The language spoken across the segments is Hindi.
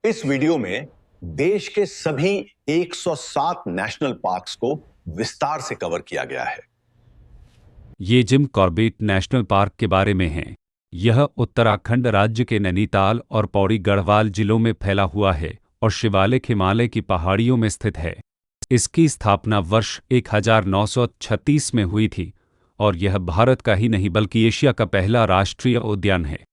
इस वीडियो में देश के सभी 107 नेशनल पार्क्स को विस्तार से कवर किया गया है। ये जिम कॉर्बेट नेशनल पार्क के बारे में है। यह उत्तराखंड राज्य के नैनीताल और पौड़ी गढ़वाल जिलों में फैला हुआ है और शिवालिक हिमालय की पहाड़ियों में स्थित है। इसकी स्थापना वर्ष 1936 में हुई थी और यह भारत का ही नहीं बल्कि एशिया का पहला राष्ट्रीय उद्यान है।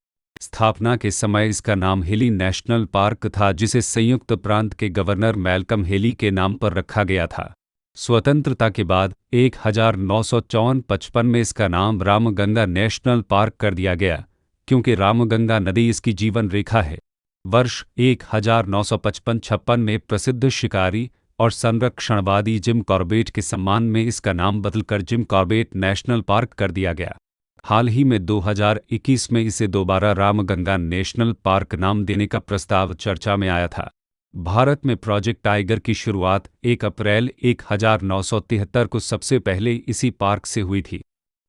स्थापना के समय इसका नाम हेली नेशनल पार्क था, जिसे संयुक्त प्रांत के गवर्नर मैल्कम हेली के नाम पर रखा गया था। स्वतंत्रता के बाद 1954-55 में इसका नाम रामगंगा नेशनल पार्क कर दिया गया, क्योंकि रामगंगा नदी इसकी जीवन रेखा है। वर्ष 1955-56 में प्रसिद्ध शिकारी और संरक्षणवादी जिम कॉर्बेट के सम्मान में इसका नाम बदलकर जिम कॉर्बेट नेशनल पार्क कर दिया गया। हाल ही में 2021 में इसे दोबारा रामगंगा नेशनल पार्क नाम देने का प्रस्ताव चर्चा में आया था। भारत में प्रोजेक्ट टाइगर की शुरुआत 1 अप्रैल 1973 को सबसे पहले इसी पार्क से हुई थी।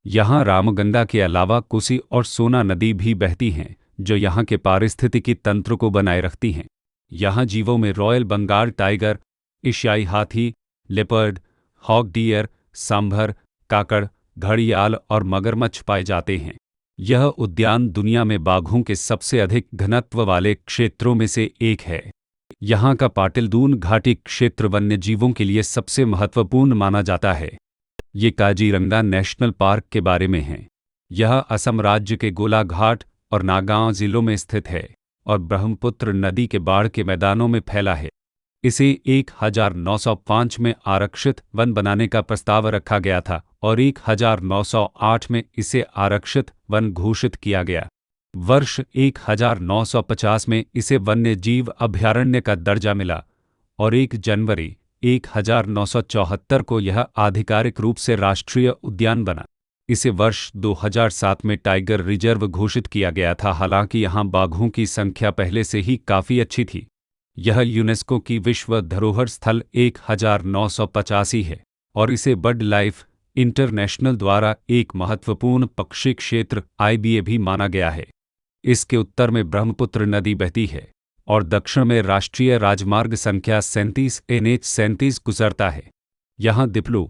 यहाँ रामगंगा के अलावा कोसी और सोना नदी भी बहती हैं, जो यहाँ के पारिस्थितिकी तंत्र को बनाए रखती हैं। यहाँ जीवों में रॉयल बंगाल टाइगर, एशियाई हाथी, लेपर्ड, हॉग डियर, सांभर, काकड़, घड़ियाल और मगरमच्छ पाए जाते हैं। यह उद्यान दुनिया में बाघों के सबसे अधिक घनत्व वाले क्षेत्रों में से एक है। यहाँ का पाटिलदून घाटी क्षेत्र वन्यजीवों के लिए सबसे महत्वपूर्ण माना जाता है। ये काजीरंगा नेशनल पार्क के बारे में है। यह असम राज्य के गोलाघाट और नागांव जिलों में स्थित है और ब्रह्मपुत्र नदी के बाढ़ के मैदानों में फैला है। इसे 1905 में आरक्षित वन बनाने का प्रस्ताव रखा गया था और 1908 में इसे आरक्षित वन घोषित किया गया। वर्ष 1950 में इसे वन्यजीव अभयारण्य का दर्जा मिला और 1 जनवरी 1974 को यह आधिकारिक रूप से राष्ट्रीय उद्यान बना। इसे वर्ष 2007 में टाइगर रिजर्व घोषित किया गया था। हालांकि यहाँ बाघों की संख्या पहले से ही काफ़ी अच्छी थी। यह यूनेस्को की विश्व धरोहर स्थल 1985 है और इसे बर्ड लाइफ इंटरनेशनल द्वारा एक महत्वपूर्ण पक्षी क्षेत्र IBA भी माना गया है। इसके उत्तर में ब्रह्मपुत्र नदी बहती है और दक्षिण में राष्ट्रीय राजमार्ग संख्या 37 NH 37 गुजरता है। यहाँ दिफलू,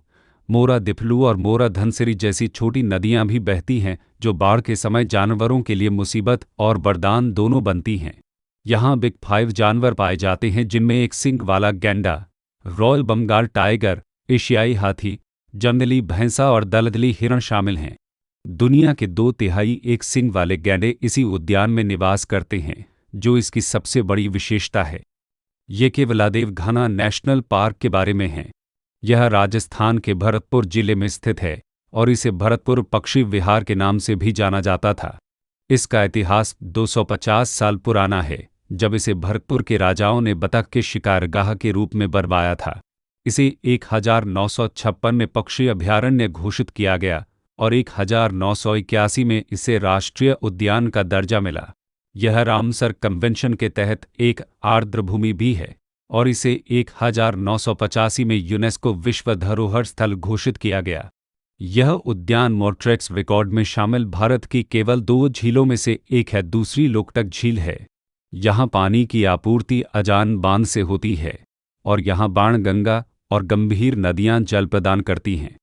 मोरा दिफलू और मोरा धनसिरी जैसी छोटी नदियाँ भी बहती हैं, जो बाढ़ के समय जानवरों के लिए मुसीबत और वरदान दोनों बनती हैं। यहाँ बिग 5 जानवर पाए जाते हैं, जिनमें एक सींग वाला गैंडा, रॉयल बंगाल टाइगर, एशियाई हाथी, जंगली भैंसा और दलदली हिरण शामिल हैं। दुनिया के 2/3 एक सींग वाले गैंडे इसी उद्यान में निवास करते हैं, जो इसकी सबसे बड़ी विशेषता है। ये केवलादेव घाना नेशनल पार्क के बारे में है। यह राजस्थान के भरतपुर जिले में स्थित है और इसे भरतपुर पक्षी विहार के नाम से भी जाना जाता था। इसका इतिहास 250 साल पुराना है, जब इसे भरतपुर के राजाओं ने बतख के शिकारगाह के रूप में बनवाया था। इसे 1956 में पक्षी अभयारण्य घोषित किया गया और 1981 में इसे राष्ट्रीय उद्यान का दर्जा मिला। यह रामसर कन्वेंशन के तहत एक आर्द्रभूमि भी है और इसे 1985 में यूनेस्को विश्व धरोहर स्थल घोषित किया गया। यह उद्यान मोरट्रेक्स रिकॉर्ड में शामिल भारत की केवल 2 झीलों में से एक है। दूसरी लोकटक झील है। यहाँ पानी की आपूर्ति अजान बांध से होती है और यहाँ बाणगंगा और गंभीर नदियाँ जल प्रदान करती हैं।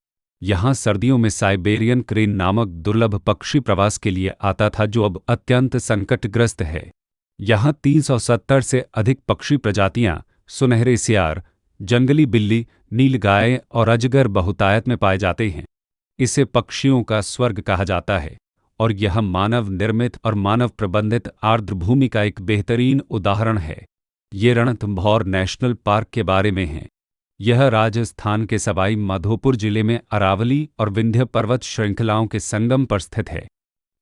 यहाँ सर्दियों में साइबेरियन क्रेन नामक दुर्लभ पक्षी प्रवास के लिए आता था, जो अब अत्यंत संकटग्रस्त है। यहाँ 370 से अधिक पक्षी प्रजातियाँ, सुनहरे सियार, जंगली बिल्ली, नीलगाय और अजगर बहुतायत में पाए जाते हैं। इसे पक्षियों का स्वर्ग कहा जाता है और यह मानव निर्मित और मानव प्रबंधित आर्द्रभूमि का एक बेहतरीन उदाहरण है। ये रणथंभौर नेशनल पार्क के बारे में है। यह राजस्थान के सवाई माधोपुर जिले में अरावली और विंध्य पर्वत श्रृंखलाओं के संगम पर स्थित है।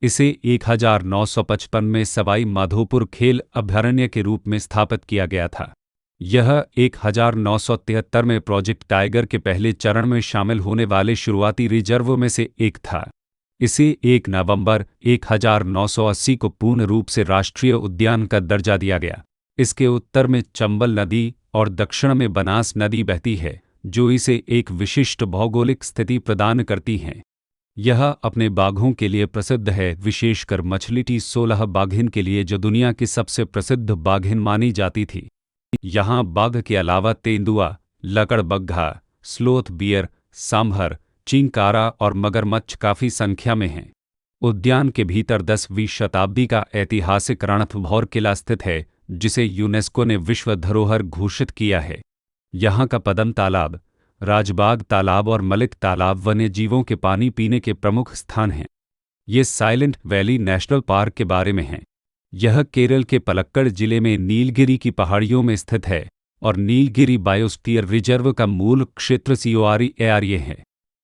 इसे 1955 में सवाई माधोपुर खेल अभयारण्य के रूप में स्थापित किया गया था। यह 1973 में प्रोजेक्ट टाइगर के पहले चरण में शामिल होने वाले शुरुआती रिजर्वों में से एक था। इसे 1 नवंबर 1980 को पूर्ण रूप से राष्ट्रीय उद्यान का दर्जा दिया गया। इसके उत्तर में चंबल नदी और दक्षिण में बनास नदी बहती है, जो इसे एक विशिष्ट भौगोलिक स्थिति प्रदान करती हैं। यह अपने बाघों के लिए प्रसिद्ध है, विशेषकर मछली 16 बाघिन के लिए, जो दुनिया की सबसे प्रसिद्ध बाघिन मानी जाती थी। यहाँ बाघ के अलावा तेंदुआ, लकड़बग्घा, स्लोथ बियर, सांभर, चिंकारा और मगरमच्छ काफी संख्या में हैं। उद्यान के भीतर 10वीं शताब्दी का ऐतिहासिक रणथंभौर किला स्थित है, जिसे यूनेस्को ने विश्व धरोहर घोषित किया है। यहाँ का पदम तालाब, राजबाग तालाब और मलिक तालाब वन्य जीवों के पानी पीने के प्रमुख स्थान हैं। ये साइलेंट वैली नेशनल पार्क के बारे में हैं। यह केरल के पलक्कड़ जिले में नीलगिरी की पहाड़ियों में स्थित है और नीलगिरी बायोस्फीयर रिजर्व का मूल क्षेत्र COREARA है।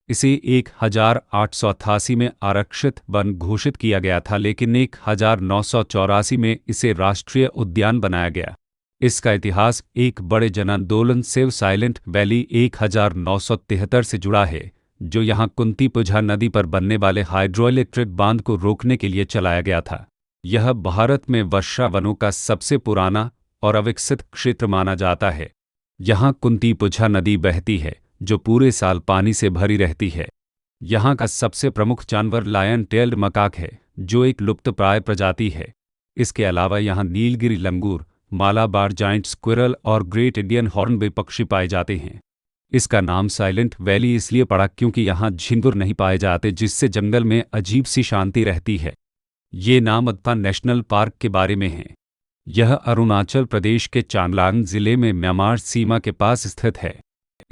इसे 1888 में आरक्षित वन घोषित किया गया था, लेकिन 1984 में इसे राष्ट्रीय उद्यान बनाया गया। इसका इतिहास एक बड़े जन आंदोलन सेव साइलेंट वैली 1973 से जुड़ा है, जो यहाँ कुंतीपुझा नदी पर बनने वाले हाइड्रोइलेक्ट्रिक बांध को रोकने के लिए चलाया गया था। यह भारत में वर्षा वनों का सबसे पुराना और अविकसित क्षेत्र माना जाता है। यहाँ कुंतीपुझा नदी बहती है, जो पूरे साल पानी से भरी रहती है। यहाँ का सबसे प्रमुख जानवर लायन टेल्ड मकाक है, जो एक लुप्तप्राय प्रजाति है। इसके अलावा यहाँ नीलगिरी लंगूर, मालाबार जाइंट स्क्विरल और ग्रेट इंडियन हॉर्नबिल पक्षी पाए जाते हैं। इसका नाम साइलेंट वैली इसलिए पड़ा क्योंकि यहाँ झिंगुर नहीं पाए जाते, जिससे जंगल में अजीब सी शांति रहती है। ये नाम अत्ता नेशनल पार्क के बारे में है। यह अरुणाचल प्रदेश के चांगलांग जिले में म्यांमार सीमा के पास स्थित है।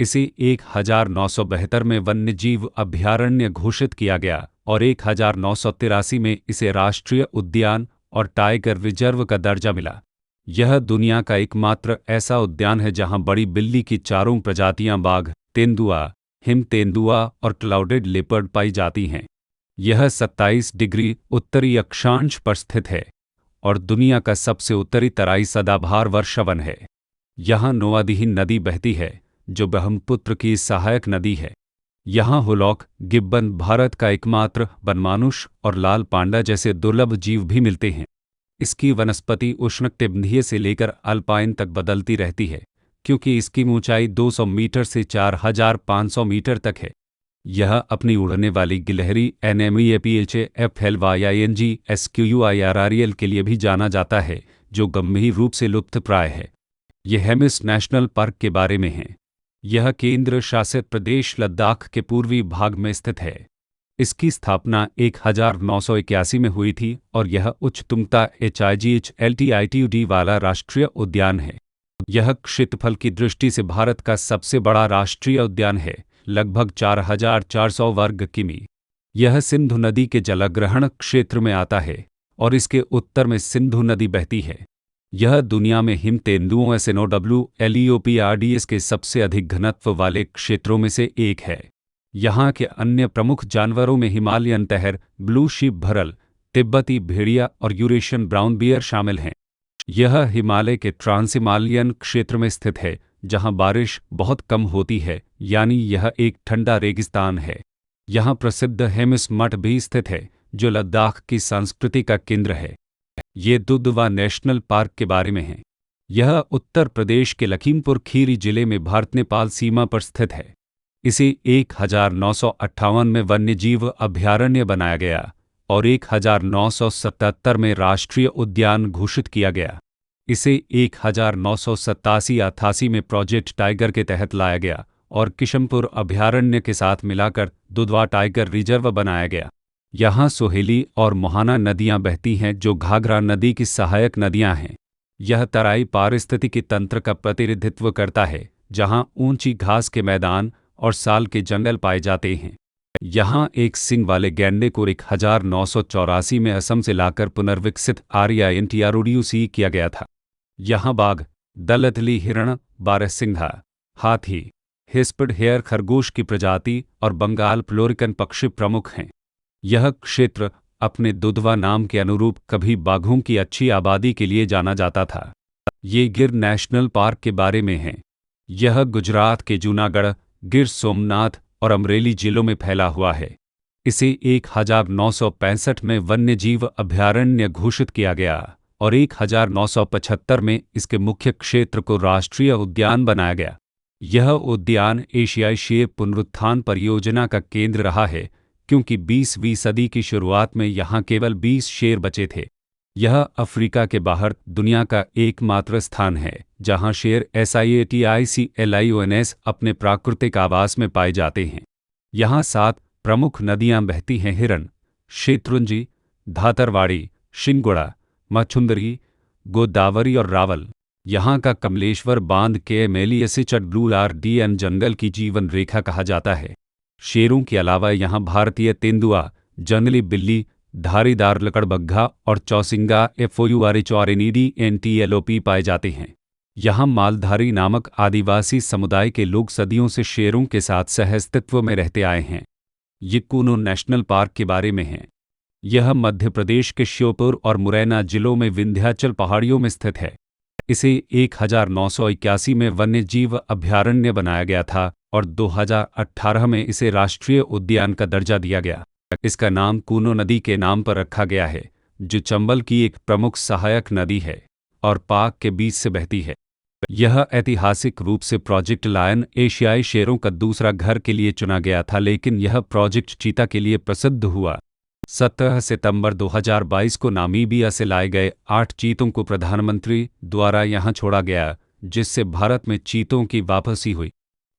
इसे 1972 में वन्यजीव अभयारण्य घोषित किया गया और 1983 में इसे राष्ट्रीय उद्यान और टाइगर रिजर्व का दर्जा मिला। यह दुनिया का एकमात्र ऐसा उद्यान है जहां बड़ी बिल्ली की चारों प्रजातियां बाघ, तेंदुआ, हिम तेंदुआ और क्लाउडेड लेपर्ड पाई जाती हैं। यह 27 डिग्री उत्तरी अक्षांश पर स्थित है और दुनिया का सबसे उत्तरी तराई सदाबहार वर्षावन है। यहाँ नोआदिहिन नदी बहती है, जो ब्रह्मपुत्र की सहायक नदी है। यहाँ हुलॉक, गिब्बन, भारत का एकमात्र बनमानुष और लाल पांडा जैसे दुर्लभ जीव भी मिलते हैं। इसकी वनस्पति उष्णकटिबंधीय से लेकर अल्पाइन तक बदलती रहती है, क्योंकि इसकी ऊंचाई 200 मीटर से 4500 मीटर तक है। यह अपनी उड़ने वाली गिलहरी NMEAPHFLYING के लिए भी जाना जाता है, जो गंभीर रूप से लुप्तप्राय है। यह हेमिस नेशनल पार्क के बारे में है। यह केंद्र शासित प्रदेश लद्दाख के पूर्वी भाग में स्थित है। इसकी स्थापना 1981 में हुई थी और यह उच्च तुंगता HIGH-LTITUD वाला राष्ट्रीय उद्यान है। यह क्षेत्रफल की दृष्टि से भारत का सबसे बड़ा राष्ट्रीय उद्यान है, लगभग 4400 वर्ग किमी। यह सिंधु नदी के जलग्रहण क्षेत्र में आता है और इसके उत्तर में सिंधु नदी बहती है। यह दुनिया में हिम तेंदुओं SNOWLEOPRDs के सबसे अधिक घनत्व वाले क्षेत्रों में से एक है। यहाँ के अन्य प्रमुख जानवरों में हिमालयन तहर, ब्लू शीप भरल, तिब्बती भेड़िया और यूरेशियन ब्राउन बियर शामिल हैं। यह हिमालय के ट्रांस हिमालयन क्षेत्र में स्थित है, जहाँ बारिश बहुत कम होती है, यानी यह एक ठंडा रेगिस्तान है। यहाँ प्रसिद्ध हेमिस मठ भी स्थित है, जो लद्दाख की संस्कृति का केंद्र है। ये दुधवा नेशनल पार्क के बारे में है। यह उत्तर प्रदेश के लखीमपुर खीरी जिले में भारत नेपाल सीमा पर स्थित है। इसे 1958 में वन्यजीव अभयारण्य बनाया गया और 1977 में राष्ट्रीय उद्यान घोषित किया गया। इसे 1987-88 में प्रोजेक्ट टाइगर के तहत लाया गया और किशनपुर अभयारण्य के साथ मिलाकर दुधवा टाइगर रिजर्व बनाया गया। यहाँ सोहेली और मोहाना नदियाँ बहती हैं, जो घाघरा नदी की सहायक नदियाँ हैं। यह तराई पारिस्थितिकी तंत्र का प्रतिनिधित्व करता है, जहाँ ऊंची घास के मैदान और साल के जंगल पाए जाते हैं। यहाँ एक सींग वाले गैंडे को 1984 में असम से लाकर पुनर्विकसित RINTRODUC किया गया था। यहाँ बाघ, दलदली हिरण, बारहसिंघा, हाथी, हिस्पड हेयर खरगोश की प्रजाति और बंगाल फ्लोरिकन पक्षी प्रमुख हैं। यह क्षेत्र अपने दुधवा नाम के अनुरूप कभी बाघों की अच्छी आबादी के लिए जाना जाता था। ये गिर नेशनल पार्क के बारे में है। यह गुजरात के जूनागढ़, गिर सोमनाथ और अमरेली जिलों में फैला हुआ है। इसे 1965 में वन्यजीव अभयारण्य घोषित किया गया और 1975 में इसके मुख्य क्षेत्र को राष्ट्रीय उद्यान बनाया गया। यह उद्यान एशियाई शेर पुनरुत्थान परियोजना का केंद्र रहा है, क्योंकि 20वीं सदी की शुरुआत में यहाँ केवल 20 शेर बचे थे। यह अफ्रीका के बाहर दुनिया का एकमात्र स्थान है जहाँ शेर SIATICLIONS अपने प्राकृतिक आवास में पाए जाते हैं। यहाँ 7 प्रमुख नदियाँ बहती हैं: हिरन, शेत्रुंजी, धातरवाड़ी, शिंगोड़ा, मछुंदरी, गोदावरी और रावल। यहाँ का कमलेश्वर बांध के MELISHWRDN जंगल की जीवन रेखा कहा जाता है। शेरों के अलावा यहाँ भारतीय तेंदुआ, जंगली बिल्ली, धारीदार लकड़बग्घा और चौसिंगा FOURH और NEDNTLOP पाए जाते हैं। यहाँ मालधारी नामक आदिवासी समुदाय के लोग सदियों से शेरों के साथ सहअस्तित्व में रहते आए हैं। ये कूनो नेशनल पार्क के बारे में है। यह मध्य प्रदेश के श्योपुर और मुरैना जिलों में विंध्याचल पहाड़ियों में स्थित है। इसे 1981 में वन्य जीव अभयारण्य बनाया गया था और 2018 में इसे राष्ट्रीय उद्यान का दर्जा दिया गया। इसका नाम कूनो नदी के नाम पर रखा गया है, जो चंबल की एक प्रमुख सहायक नदी है और पार्क के बीच से बहती है। यह ऐतिहासिक रूप से प्रोजेक्ट लायन एशियाई शेरों का दूसरा घर के लिए चुना गया था, लेकिन यह प्रोजेक्ट चीता के लिए प्रसिद्ध हुआ। 17 सितंबर 2022 को नामीबिया से लाए गए 8 चीतों को प्रधानमंत्री द्वारा यहां छोड़ा गया, जिससे भारत में चीतों की वापसी हुई।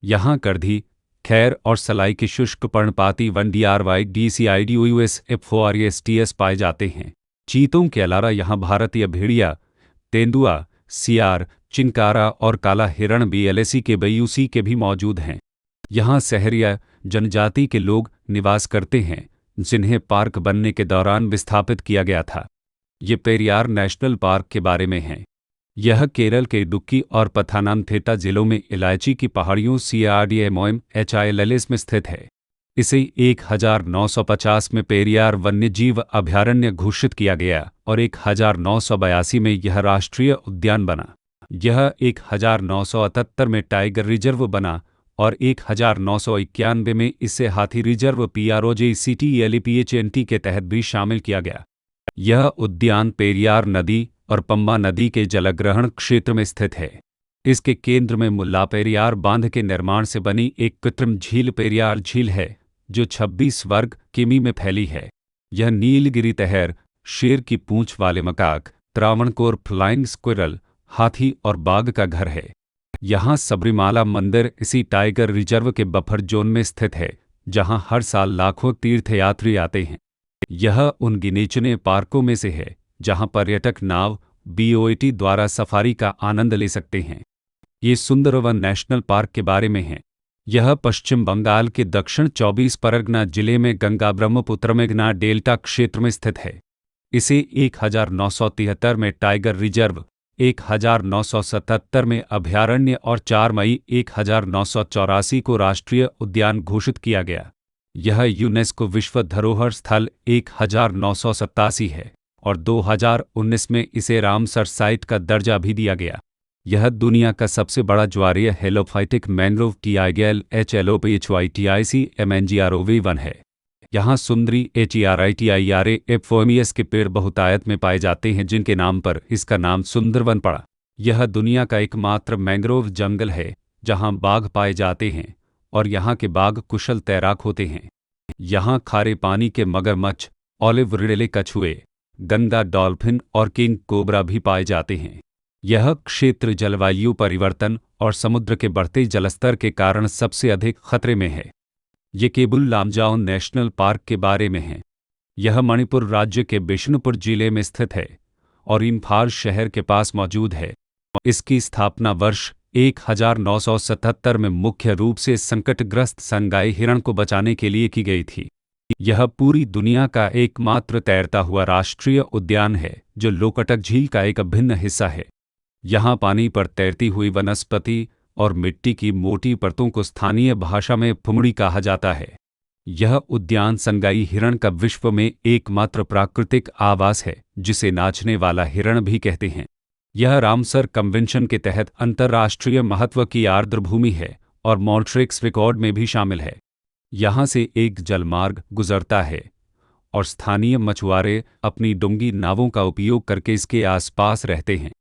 यहां करधी, खैर और सलाई के शुष्क पर्णपाती वन DRYDCIDOUS FORESTS पाए जाते हैं। चीतों के अलावा यहां भारतीय भेड़िया, तेंदुआ, सियार, चिंकारा और काला हिरण BLAC के BUC के भी मौजूद हैं। यहाँ सहरिया जनजाति के लोग निवास करते हैं, जिन्हें पार्क बनने के दौरान विस्थापित किया गया था। ये पेरियार नेशनल पार्क के बारे में है। यह केरल के इडुक्की और पथानमथिट्टा जिलों में इलायची की पहाड़ियों CRDMOM HILLS में स्थित है। इसे 1950 में पेरियार वन्यजीव अभयारण्य घोषित किया गया और 1982 में यह राष्ट्रीय उद्यान बना। यह 1978 में टाइगर रिजर्व बना और 1991 में इसे हाथी रिजर्व PROJCTLEPHNT के तहत भी शामिल किया गया। यह उद्यान पेरियार नदी और पम्बा नदी के जलग्रहण क्षेत्र में स्थित है। इसके केंद्र में मुल्ला पेरियार बांध के निर्माण से बनी एक कृत्रिम झील पेरियार झील है, जो 26 वर्ग किमी में फैली है। यह नीलगिरी तहर, शेर की पूंछ वाले मकाक, त्रावणकोर फ्लाइंग स्क्विरल, हाथी और बाघ का घर है। यहाँ सबरीमाला मंदिर इसी टाइगर रिजर्व के बफर जोन में स्थित है, जहाँ हर साल लाखों तीर्थयात्री आते हैं। यह उन गिने-चुने पार्कों में से है जहाँ पर्यटक नाव BOAT द्वारा सफारी का आनंद ले सकते हैं। ये सुंदरवन नेशनल पार्क के बारे में है। यह पश्चिम बंगाल के दक्षिण 24 परगना जिले में गंगा ब्रह्मपुत्र मेघना डेल्टा क्षेत्र में स्थित है। इसे 1973 में टाइगर रिजर्व, 1977 में अभयारण्य और 4 मई 1984 को राष्ट्रीय उद्यान घोषित किया गया। यह यूनेस्को विश्व धरोहर स्थल 1987 है और 2019 में इसे रामसर साइट का दर्जा भी दिया गया। यह दुनिया का सबसे बड़ा ज्वारीय halophytic mangrove TIGL HLOPHYTIC MNGROV वन है। यहाँ सुंदरी HERITIRA FOMES के पेड़ बहुतायत में पाए जाते हैं, जिनके नाम पर इसका नाम सुंदरवन पड़ा। यह दुनिया का एकमात्र मैंग्रोव जंगल है जहाँ बाघ पाए जाते हैं और यहाँ के बाघ कुशल तैराक होते हैं। यहाँ खारे पानी के मगरमच्छ, ऑलिव रिडले कछुए, गंगा डॉल्फिन और किंग कोबरा भी पाए जाते हैं। यह क्षेत्र जलवायु परिवर्तन और समुद्र के बढ़ते जलस्तर के कारण सबसे अधिक खतरे में है। ये केबुल लामजाओ नेशनल पार्क के बारे में है। यह मणिपुर राज्य के बिष्णुपुर जिले में स्थित है और इम्फाल शहर के पास मौजूद है। इसकी स्थापना वर्ष 1977 में मुख्य रूप से संकटग्रस्त संगाई हिरण को बचाने के लिए की गई थी। यह पूरी दुनिया का एकमात्र तैरता हुआ राष्ट्रीय उद्यान है जो लोकटक झील का एक अभिन्न हिस्सा है। यहाँ पानी पर तैरती हुई वनस्पति और मिट्टी की मोटी परतों को स्थानीय भाषा में फुमड़ी कहा जाता है। यह उद्यान संगाई हिरण का विश्व में एकमात्र प्राकृतिक आवास है, जिसे नाचने वाला हिरण भी कहते हैं। यह रामसर कन्वेंशन के तहत अंतर्राष्ट्रीय महत्व की आर्द्रभूमि है और मॉन्ट्रिक्स रिकॉर्ड में भी शामिल है। यहाँ से एक जलमार्ग गुजरता है और स्थानीय मछुआरे अपनी डोंगी नावों का उपयोग करके इसके आसपास रहते हैं।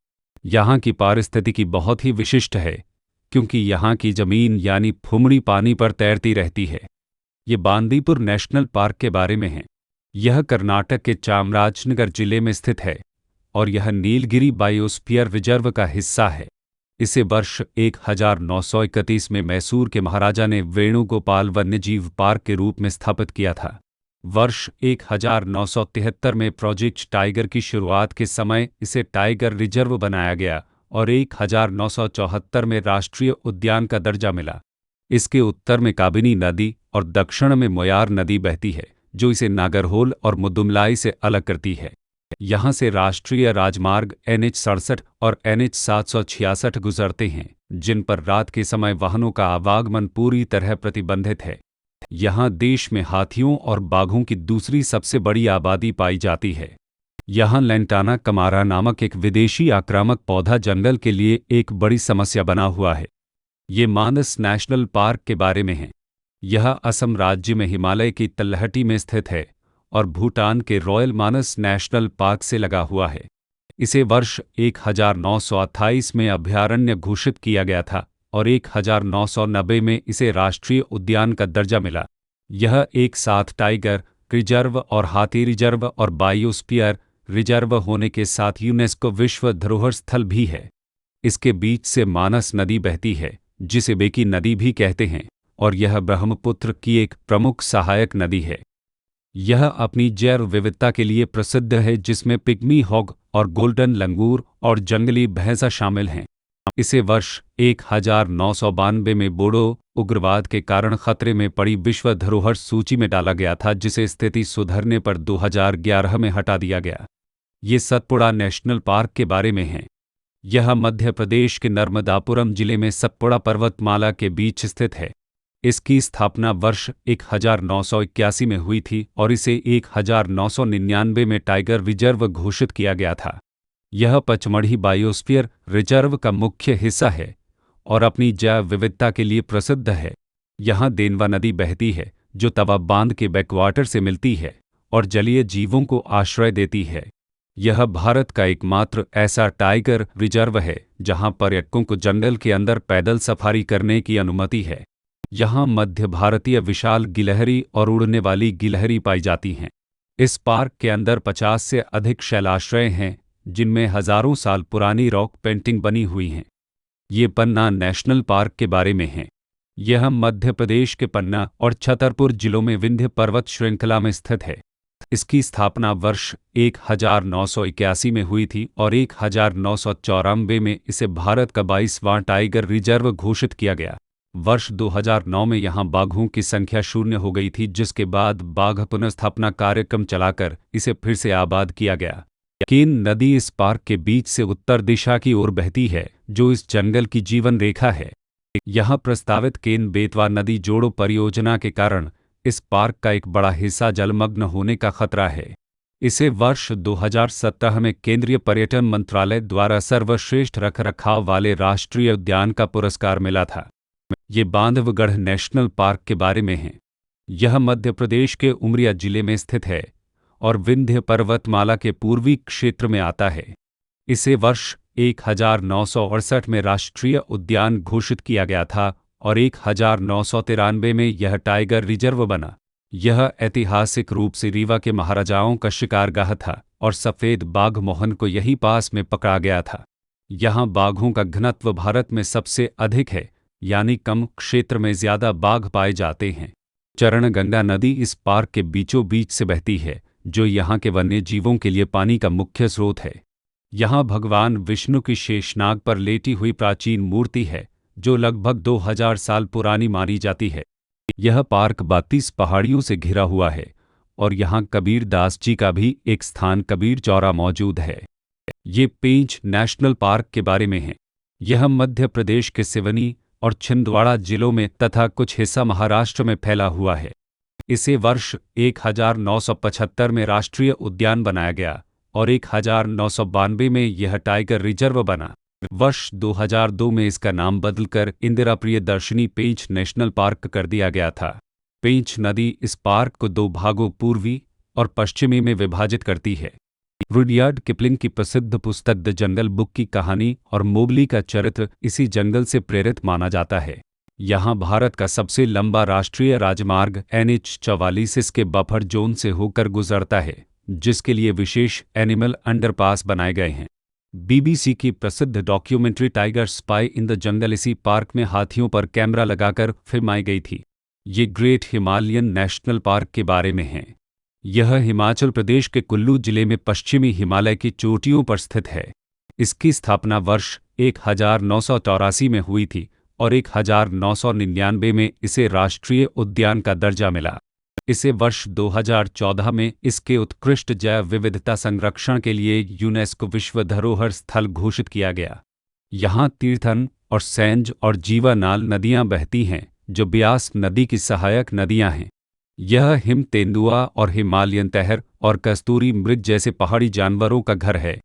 यहाँ की पारिस्थितिकी बहुत ही विशिष्ट है, क्योंकि यहाँ की जमीन यानी फुमड़ी पानी पर तैरती रहती है। ये बांदीपुर नेशनल पार्क के बारे में है। यह कर्नाटक के चामराजनगर जिले में स्थित है और यह नीलगिरी बायोस्फीयर रिजर्व का हिस्सा है। इसे वर्ष 1931 में मैसूर के महाराजा ने वेणुगोपाल वन्यजीव पार्क के रूप में स्थापित किया था। वर्ष 1973 में प्रोजेक्ट टाइगर की शुरुआत के समय इसे टाइगर रिजर्व बनाया गया और 1974 में राष्ट्रीय उद्यान का दर्जा मिला। इसके उत्तर में काबिनी नदी और दक्षिण में मोयार नदी बहती है, जो इसे नागरहोल और मुदुमलाई से अलग करती है। यहाँ से राष्ट्रीय राजमार्ग NH-67 और NH-766 गुजरते हैं, जिन पर रात के समय वाहनों का आवागमन पूरी तरह प्रतिबंधित है। यहाँ देश में हाथियों और बाघों की दूसरी सबसे बड़ी आबादी पाई जाती है। यहाँ लैंटाना कमारा नामक एक विदेशी आक्रामक पौधा जंगल के लिए एक बड़ी समस्या बना हुआ है। ये मानस नेशनल पार्क के बारे में है। यह असम राज्य में हिमालय की तलहटी में स्थित है और भूटान के रॉयल मानस नेशनल पार्क से लगा हुआ है। इसे वर्ष 1928 में अभयारण्य घोषित किया गया था और 1990 में इसे राष्ट्रीय उद्यान का दर्जा मिला। यह एक साथ टाइगर रिजर्व और हाथी रिजर्व और बायोस्फीयर रिजर्व होने के साथ यूनेस्को विश्व धरोहर स्थल भी है। इसके बीच से मानस नदी बहती है, जिसे बेकी नदी भी कहते हैं, और यह ब्रह्मपुत्र की एक प्रमुख सहायक नदी है। यह अपनी जैव विविधता के लिए प्रसिद्ध है, जिसमें पिग्मी हॉग और गोल्डन लंगूर और जंगली भैंसा शामिल हैं। इसे वर्ष 1992 में बोडो उग्रवाद के कारण खतरे में पड़ी विश्व धरोहर सूची में डाला गया था, जिसे स्थिति सुधरने पर 2011 में हटा दिया गया। ये सतपुड़ा नेशनल पार्क के बारे में है। यह मध्य प्रदेश के नर्मदापुरम जिले में सतपुड़ा पर्वतमाला के बीच स्थित है। इसकी स्थापना वर्ष 1981 में हुई थी और इसे 1999 में टाइगर रिजर्व घोषित किया गया था। यह पचमढ़ी बायोस्फीयर रिजर्व का मुख्य हिस्सा है और अपनी जैव विविधता के लिए प्रसिद्ध है। यहाँ देनवा नदी बहती है, जो तवा बांध के बैकवाटर से मिलती है और जलीय जीवों को आश्रय देती है। यह भारत का एकमात्र ऐसा टाइगर रिजर्व है जहाँ पर्यटकों को जंगल के अंदर पैदल सफारी करने की अनुमति है। यहाँ मध्य भारतीय विशाल गिलहरी और उड़ने वाली गिलहरी पाई जाती हैं। इस पार्क के अंदर 50 से अधिक शैलाश्रय हैं, जिनमें हजारों साल पुरानी रॉक पेंटिंग बनी हुई हैं। ये पन्ना नेशनल पार्क के बारे में है। यह मध्य प्रदेश के पन्ना और छतरपुर जिलों में विंध्य पर्वत श्रृंखला में स्थित है। इसकी स्थापना वर्ष 1981 में हुई थी और 1994 में इसे भारत का 22वां टाइगर रिजर्व घोषित किया गया। वर्ष 2009 में यहाँ बाघों की संख्या 0 हो गई थी, जिसके बाद बाघ पुनर्स्थापना कार्यक्रम चलाकर इसे फिर से आबाद किया गया। केन नदी इस पार्क के बीच से उत्तर दिशा की ओर बहती है, जो इस जंगल की जीवन रेखा है। यहाँ प्रस्तावित केन बेतवा नदी जोड़ो परियोजना के कारण इस पार्क का एक बड़ा हिस्सा जलमग्न होने का खतरा है। इसे वर्ष 2017 में केंद्रीय पर्यटन मंत्रालय द्वारा सर्वश्रेष्ठ रखरखाव वाले राष्ट्रीय उद्यान का पुरस्कार मिला था। ये बांधवगढ़ नेशनल पार्क के बारे में है। यह मध्य प्रदेश के उमरिया जिले में स्थित है और विंध्य पर्वतमाला के पूर्वी क्षेत्र में आता है। इसे वर्ष 1968 में राष्ट्रीय उद्यान घोषित किया गया था और 1993 में यह टाइगर रिजर्व बना। यह ऐतिहासिक रूप से रीवा के महाराजाओं का शिकारगाह था और सफ़ेद बाघ मोहन को यही पास में पकड़ा गया था। यहाँ बाघों का घनत्व भारत में सबसे अधिक है, यानी कम क्षेत्र में ज्यादा बाघ पाए जाते हैं। चरणगंगा नदी इस पार्क के बीचों बीच से बहती है, जो यहाँ के वन्य जीवों के लिए पानी का मुख्य स्रोत है। यहाँ भगवान विष्णु की शेषनाग पर लेटी हुई प्राचीन मूर्ति है, जो लगभग 2000 साल पुरानी मानी जाती है। यह पार्क 32 पहाड़ियों से घिरा हुआ है और यहाँ कबीर दास जी का भी एक स्थान कबीर चौरा मौजूद है। ये पेंच नेशनल पार्क के बारे में है। यह मध्य प्रदेश के सिवनी और छिंदवाड़ा जिलों में तथा कुछ हिस्सा महाराष्ट्र में फैला हुआ है। इसे वर्ष 1975 में राष्ट्रीय उद्यान बनाया गया और 1992 में यह टाइगर रिजर्व बना। वर्ष 2002 में इसका नाम बदलकर इंदिरा प्रियदर्शनी पेंच नेशनल पार्क कर दिया गया था। पेंच नदी इस पार्क को 2 भागों पूर्वी और पश्चिमी में विभाजित करती है। रुडयार्ड किपलिंग की प्रसिद्ध पुस्तक द जंगल बुक की कहानी और मोगली का चरित्र इसी जंगल से प्रेरित माना जाता है। यहाँ भारत का सबसे लंबा राष्ट्रीय राजमार्ग NH-44 इसके बफर जोन से होकर गुजरता है, जिसके लिए विशेष एनिमल अंडरपास बनाए गए हैं। BBC की प्रसिद्ध documentary tiger spy in the jungle इसी पार्क में हाथियों पर कैमरा लगाकर फिल्माई गई थी। ये ग्रेट हिमालयन नेशनल पार्क के बारे में है। यह हिमाचल प्रदेश के कुल्लू जिले में पश्चिमी हिमालय की चोटियों पर स्थित है। इसकी स्थापना वर्ष 1984 में हुई थी और 1999 में इसे राष्ट्रीय उद्यान का दर्जा मिला। इसे वर्ष 2014 में इसके उत्कृष्ट जैव विविधता संरक्षण के लिए यूनेस्को विश्व धरोहर स्थल घोषित किया गया। यहाँ तीर्थन और सैंज और जीवानाल नदियाँ बहती हैं, जो ब्यास नदी की सहायक नदियाँ हैं। यह हिम तेंदुआ और हिमालयन तहर और कस्तूरी मृग जैसे पहाड़ी जानवरों का घर है।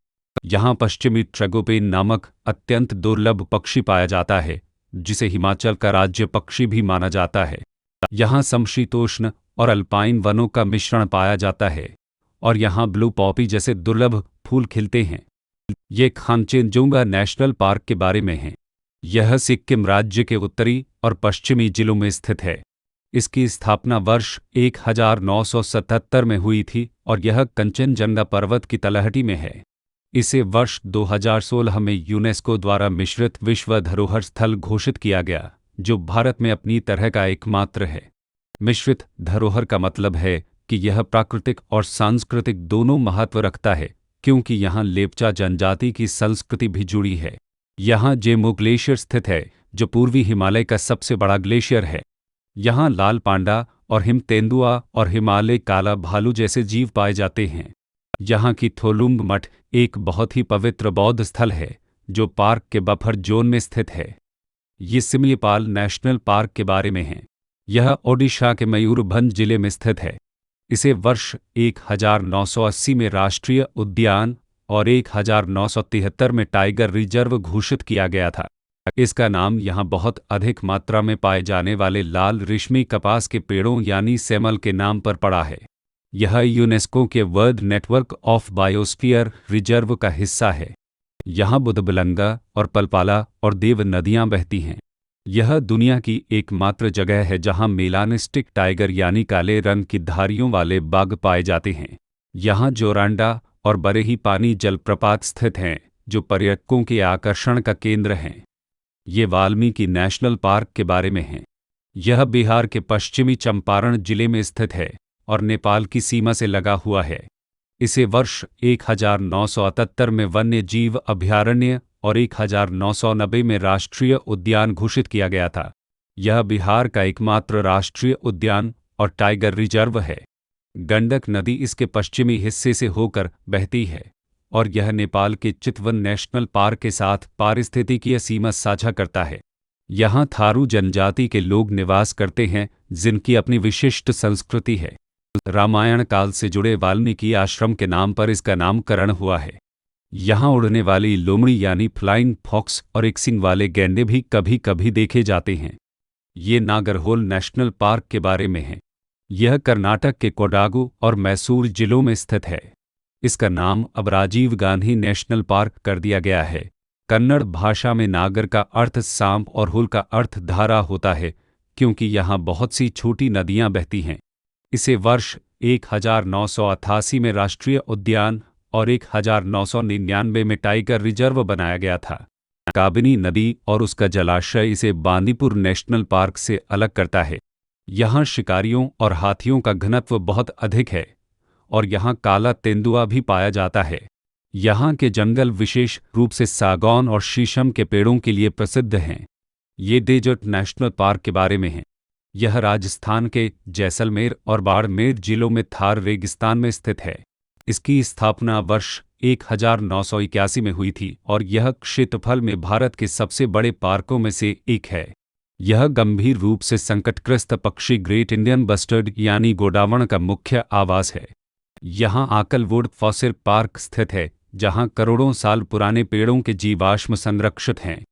यहाँ पश्चिमी ट्रैगोपेन नामक अत्यंत दुर्लभ पक्षी पाया जाता है, जिसे हिमाचल का राज्य पक्षी भी माना जाता है। यहाँ समशीतोष्ण और अल्पाइन वनों का मिश्रण पाया जाता है और यहाँ ब्लू पॉपी जैसे दुर्लभ फूल खिलते हैं। ये खानचेनजुंगा नेशनल पार्क के बारे में है। यह सिक्किम राज्य के उत्तरी और पश्चिमी जिलों में स्थित है। इसकी स्थापना वर्ष 1977 में हुई थी और यह कंचनजंगा पर्वत की तलहटी में है। इसे वर्ष 2016 में यूनेस्को द्वारा मिश्रित विश्व धरोहर स्थल घोषित किया गया, जो भारत में अपनी तरह का एकमात्र है। मिश्रित धरोहर का मतलब है कि यह प्राकृतिक और सांस्कृतिक दोनों महत्व रखता है, क्योंकि यहाँ लेप्चा जनजाति की संस्कृति भी जुड़ी है। यहाँ जेमो ग्लेशियर स्थित है, जो पूर्वी हिमालय का सबसे बड़ा ग्लेशियर है। यहाँ लाल पांडा और हिम तेंदुआ और हिमालय काला भालू जैसे जीव पाए जाते हैं। यहाँ की थोलुंग मठ एक बहुत ही पवित्र बौद्ध स्थल है, जो पार्क के बफर जोन में स्थित है। ये सिमलीपाल नेशनल पार्क के बारे में है। यह ओडिशा के मयूरभंज जिले में स्थित है। इसे वर्ष 1980 में राष्ट्रीय उद्यान और 1973 में टाइगर रिजर्व घोषित किया गया था। इसका नाम यहाँ बहुत अधिक मात्रा में पाए जाने वाले लाल रेशमी कपास के पेड़ों यानी सेमल के नाम पर पड़ा है। यह यूनेस्को के world network of biosphere reserve का हिस्सा है। यहाँ बुधबलंगा और पलपाला और देव नदियाँ बहती हैं। यह दुनिया की एकमात्र जगह है जहाँ मेलानिस्टिक टाइगर यानी काले रंग की धारियों वाले बाघ पाए जाते हैं। यहाँ जोरांडा और बरेही पानी जलप्रपात स्थित हैं, जो पर्यटकों के आकर्षण का केंद्र हैं। ये वाल्मीकि नेशनल पार्क के बारे में है। यह बिहार के पश्चिमी चंपारण जिले में स्थित है और नेपाल की सीमा से लगा हुआ है। इसे वर्ष 1978 में वन्य जीव अभयारण्य और 1990 में राष्ट्रीय उद्यान घोषित किया गया था। यह बिहार का एकमात्र राष्ट्रीय उद्यान और टाइगर रिजर्व है। गंडक नदी इसके पश्चिमी हिस्से से होकर बहती है और यह नेपाल के चितवन नेशनल पार्क के साथ पारिस्थितिकीय सीमा साझा करता है। यहाँ थारू जनजाति के लोग निवास करते हैं, जिनकी अपनी विशिष्ट संस्कृति है। रामायण काल से जुड़े वाल्मीकि आश्रम के नाम पर इसका नामकरण हुआ है। यहाँ उड़ने वाली लोमड़ी यानी फ्लाइंग फॉक्स और एक सींग वाले गैंडे भी कभी कभी देखे जाते हैं। ये नागरहोल नेशनल पार्क के बारे में है। यह कर्नाटक के कोडागु और मैसूर जिलों में स्थित है। इसका नाम अब राजीव गांधी नेशनल पार्क कर दिया गया है। कन्नड़ भाषा में नागर का अर्थ सांप और हुल का अर्थ धारा होता है, क्योंकि यहाँ बहुत सी छोटी नदियाँ बहती हैं। इसे वर्ष 1988 में राष्ट्रीय उद्यान और 1999 में टाइगर रिजर्व बनाया गया था। काबिनी नदी और उसका जलाशय इसे बांदीपुर नेशनल पार्क से अलग करता है। यहाँ शिकारियों और हाथियों का घनत्व बहुत अधिक है और यहाँ काला तेंदुआ भी पाया जाता है। यहाँ के जंगल विशेष रूप से सागौन और शीशम के पेड़ों के लिए प्रसिद्ध हैं। ये डेजर्ट नेशनल पार्क के बारे में है। यह राजस्थान के जैसलमेर और बाड़मेर जिलों में थार रेगिस्तान में स्थित है। इसकी स्थापना वर्ष 1981 में हुई थी और यह क्षेत्रफल में भारत के सबसे बड़े पार्कों में से एक है। यह गंभीर रूप से संकटग्रस्त पक्षी ग्रेट इंडियन बस्टर्ड यानी गोडावण का मुख्य आवास है। यहाँ आकलवुड फॉसिल पार्क स्थित है, जहाँ करोड़ों साल पुराने पेड़ों के जीवाश्म संरक्षित हैं।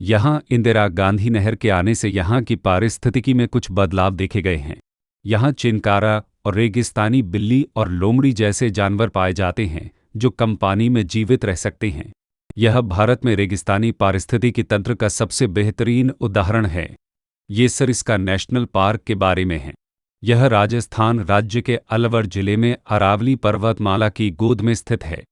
यहाँ इंदिरा गांधी नहर के आने से यहाँ की पारिस्थितिकी में कुछ बदलाव देखे गए हैं। यहाँ चिनकारा और रेगिस्तानी बिल्ली और लोमड़ी जैसे जानवर पाए जाते हैं, जो कम पानी में जीवित रह सकते हैं। यह भारत में रेगिस्तानी पारिस्थितिकी तंत्र का सबसे बेहतरीन उदाहरण है। ये सरिस्का नेशनल पार्क के बारे में है। यह राजस्थान राज्य के अलवर जिले में अरावली पर्वतमाला की गोद में स्थित है।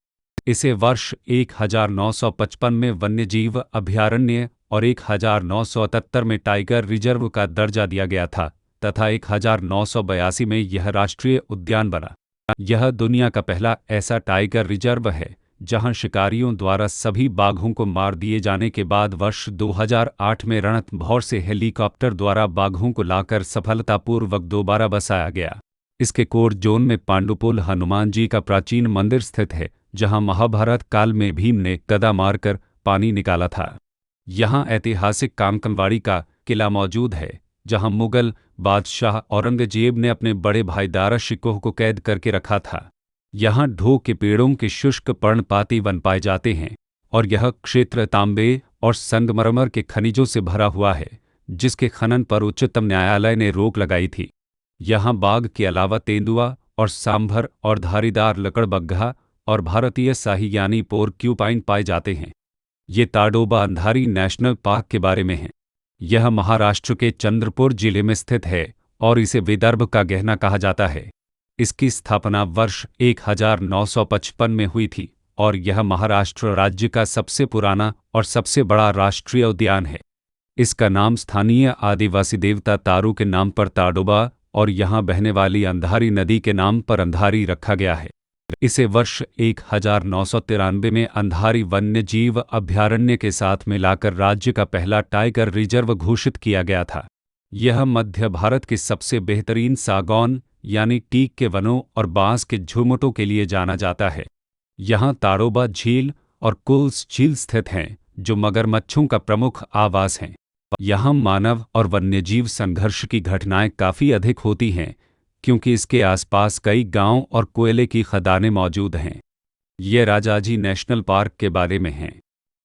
इसे वर्ष 1955 में वन्यजीव अभयारण्य और 1978 में टाइगर रिजर्व का दर्जा दिया गया था तथा 1982 में यह राष्ट्रीय उद्यान बना। यह दुनिया का पहला ऐसा टाइगर रिजर्व है जहां शिकारियों द्वारा सभी बाघों को मार दिए जाने के बाद वर्ष 2008 में रणथंभौर से हेलीकॉप्टर द्वारा बाघों को लाकर सफलतापूर्वक दोबारा बसाया गया। इसके कोर जोन में पांडुपुल हनुमान जी का प्राचीन मंदिर स्थित है, जहां महाभारत काल में भीम ने गदा मारकर पानी निकाला था। यहाँ ऐतिहासिक कामकंवाड़ी का किला मौजूद है, जहां मुगल बादशाह औरंगजेब ने अपने बड़े भाई दारा शिकोह को कैद करके रखा था। यहाँ ढो के पेड़ों के शुष्क पर्णपाती वन पाए जाते हैं और यह क्षेत्र तांबे और संगमरमर के खनिजों से भरा हुआ है, जिसके खनन पर उच्चतम न्यायालय ने रोक लगाई थी। यहाँ बाघ के अलावा तेंदुआ और सांभर और धारीदार लकड़बग्घा और भारतीय शाही यानी पोर्क्यूपाइन पाए जाते हैं। ये ताडोबा अंधारी नेशनल पार्क के बारे में है। यह महाराष्ट्र के चंद्रपुर जिले में स्थित है और इसे विदर्भ का गहना कहा जाता है। इसकी स्थापना वर्ष 1955 में हुई थी और यह महाराष्ट्र राज्य का सबसे पुराना और सबसे बड़ा राष्ट्रीय उद्यान है। इसका नाम स्थानीय आदिवासी देवता तारू के नाम पर ताडोबा और यहाँ बहने वाली अंधारी नदी के नाम पर अंधारी रखा गया है। इसे वर्ष 1993 में अंधारी वन्यजीव अभयारण्य के साथ मिलाकर राज्य का पहला टाइगर रिजर्व घोषित किया गया था। यह मध्य भारत के सबसे बेहतरीन सागौन यानी टीक के वनों और बांस के झुरमुटों के लिए जाना जाता है। यहाँ ताडोबा झील और कोल्स झील स्थित हैं, जो मगरमच्छों का प्रमुख आवास हैं। यहाँ मानव और वन्यजीव संघर्ष की घटनाएं काफ़ी अधिक होती हैं, क्योंकि इसके आसपास कई गांव और कोयले की खदानें मौजूद हैं। ये राजाजी नेशनल पार्क के बारे में हैं।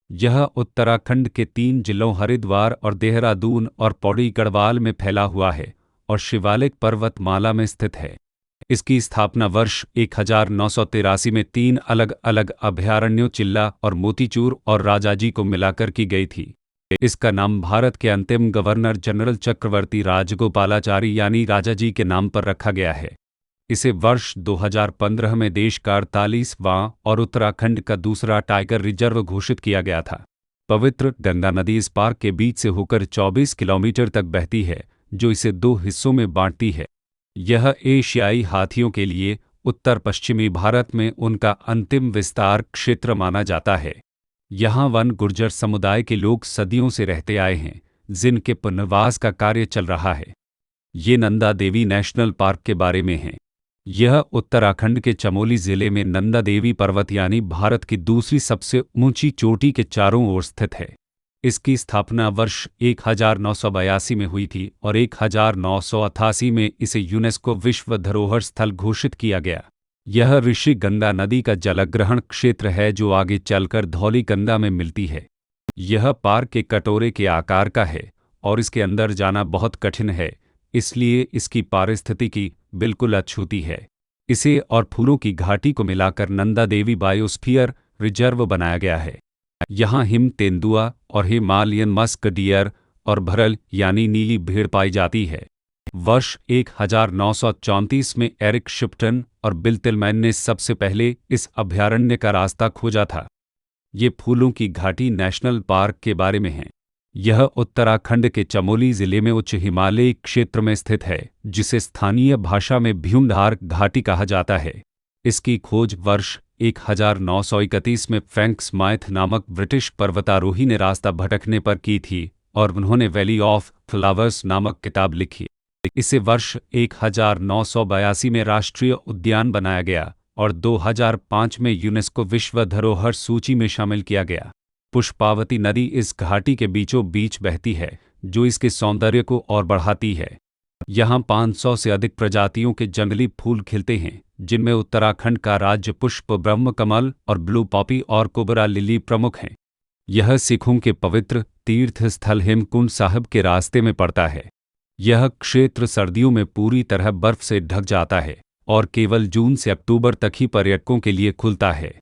यह उत्तराखंड के 3 जिलों हरिद्वार और देहरादून और पौड़ी गढ़वाल में फैला हुआ है और शिवालिक पर्वतमाला में स्थित है। इसकी स्थापना वर्ष 1983 में 3 अलग अलग अभयारण्यों चिल्ला और मोतीचूर और राजाजी को मिलाकर की गई थी। इसका नाम भारत के अंतिम गवर्नर जनरल चक्रवर्ती राजगोपालाचारी यानी राजाजी के नाम पर रखा गया है। इसे वर्ष 2015 में देश का 48वां और उत्तराखंड का दूसरा टाइगर रिजर्व घोषित किया गया था। पवित्र गंगा नदी इस पार्क के बीच से होकर 24 किलोमीटर तक बहती है, जो इसे 2 हिस्सों में बांटती है। यह एशियाई हाथियों के लिए उत्तर पश्चिमी भारत में उनका अंतिम विस्तार क्षेत्र माना जाता है। यहाँ वन गुर्जर समुदाय के लोग सदियों से रहते आए हैं, जिनके पुनर्वास का कार्य चल रहा है। ये नंदा देवी नेशनल पार्क के बारे में है। यह उत्तराखंड के चमोली जिले में नंदा देवी पर्वत यानी भारत की दूसरी सबसे ऊंची चोटी के चारों ओर स्थित है। इसकी स्थापना वर्ष 1982 में हुई थी और 1988 में इसे यूनेस्को विश्व धरोहर स्थल घोषित किया गया। यह ऋषि गंगा नदी का जलग्रहण क्षेत्र है, जो आगे चलकर धौली गंगा में मिलती है। यह पार्क एक कटोरे के आकार का है और इसके अंदर जाना बहुत कठिन है, इसलिए इसकी पारिस्थितिकी बिल्कुल अछूती है। इसे और फूलों की घाटी को मिलाकर नंदा देवी बायोस्फीयर रिजर्व बनाया गया है। यहाँ हिम तेंदुआ और हिमालयन मस्क डियर और भरल यानी नीली भेड़ पाई जाती है। वर्ष 1934 में एरिक शिप्टन और बिल तिलमैन ने सबसे पहले इस अभयारण्य का रास्ता खोजा था। ये फूलों की घाटी नेशनल पार्क के बारे में है। यह उत्तराखंड के चमोली जिले में उच्च हिमालयी क्षेत्र में स्थित है, जिसे स्थानीय भाषा में भ्यूमधार घाटी कहा जाता है। इसकी खोज वर्ष 1931 में फ्रैंक स्माइथ नामक ब्रिटिश पर्वतारोही ने रास्ता भटकने पर की थी और उन्होंने वैली ऑफ फ्लावर्स नामक किताब लिखी। इसे वर्ष 1982 में राष्ट्रीय उद्यान बनाया गया और 2005 में यूनेस्को विश्व धरोहर सूची में शामिल किया गया। पुष्पावती नदी इस घाटी के बीचों बीच बहती है, जो इसके सौंदर्य को और बढ़ाती है। यहाँ 500 से अधिक प्रजातियों के जंगली फूल खिलते हैं, जिनमें उत्तराखंड का राज्य पुष्प ब्रह्म कमल और ब्लू पॉपी और कोबरा लिली प्रमुख हैं। यह सिखों के पवित्र तीर्थ स्थल हेमकुंड साहिब के रास्ते में पड़ता है। यह क्षेत्र सर्दियों में पूरी तरह बर्फ से ढक जाता है और केवल जून से अक्टूबर तक ही पर्यटकों के लिए खुलता है।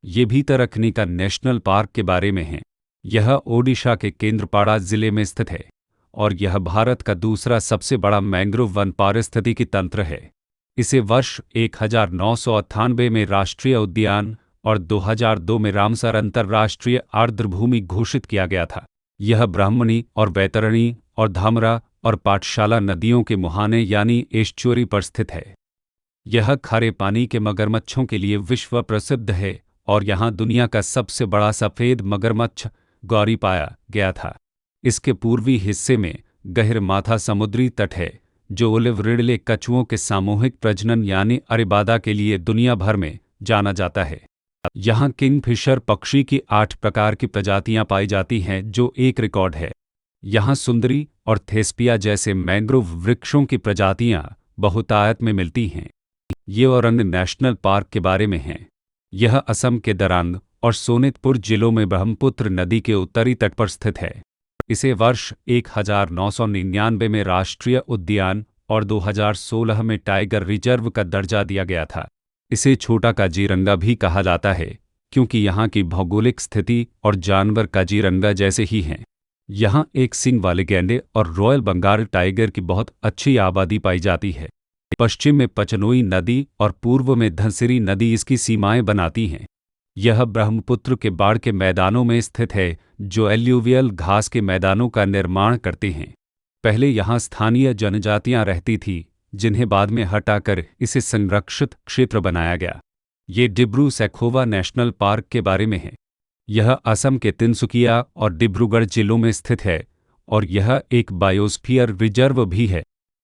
ये भीतरकनिका नेशनल पार्क के बारे में है। यह ओडिशा के केंद्रपाड़ा जिले में स्थित है और यह भारत का दूसरा सबसे बड़ा मैंग्रोव वन पारिस्थितिकी तंत्र है। इसे वर्ष 1998 में राष्ट्रीय उद्यान और 2002 में रामसर अंतर्राष्ट्रीय आर्द्रभूमि घोषित किया गया था। यह ब्राह्मणी और वैतरणी और धामरा और पाठशाला नदियों के मुहाने यानी एस्चुअरी पर स्थित है। यह खारे पानी के मगरमच्छों के लिए विश्व प्रसिद्ध है और यहाँ दुनिया का सबसे बड़ा सफ़ेद मगरमच्छ गौरी पाया गया था। इसके पूर्वी हिस्से में गहिरमाथा समुद्री तट है जो ओलिव रिडले कछुओं के सामूहिक प्रजनन यानी अरेबादा के लिए दुनिया भर में जाना जाता है। यहाँ किंगफिशर पक्षी की 8 प्रकार की प्रजातियां पाई जाती हैं जो एक रिकॉर्ड है। यहाँ सुंदरी और थेस्पिया जैसे मैंग्रोव वृक्षों की प्रजातियां बहुतायत में मिलती हैं। ये औरंग नेशनल पार्क के बारे में हैं। यह असम के दरांग और सोनितपुर जिलों में ब्रह्मपुत्र नदी के उत्तरी तट पर स्थित है। इसे वर्ष 1999 में राष्ट्रीय उद्यान और 2016 में टाइगर रिजर्व का दर्जा दिया गया था। इसे छोटा काजीरंगा भी कहा जाता है क्योंकि यहाँ की भौगोलिक स्थिति और जानवर काजीरंगा जैसे ही हैं। यहाँ एक सींग वाले गैंडे और रॉयल बंगाल टाइगर की बहुत अच्छी आबादी पाई जाती है। पश्चिम में पचनोई नदी और पूर्व में धनसिरी नदी इसकी सीमाएं बनाती हैं। यह ब्रह्मपुत्र के बाढ़ के मैदानों में स्थित है जो एल्यूवियल घास के मैदानों का निर्माण करते हैं। पहले यहाँ स्थानीय जनजातियां रहती थीं जिन्हें बाद में हटाकर इसे संरक्षित क्षेत्र बनाया गया। ये डिब्रू सैखोवा नेशनल पार्क के बारे में है। यह असम के तिनसुकिया और डिब्रूगढ़ जिलों में स्थित है और यह एक बायोस्फीयर रिजर्व भी है।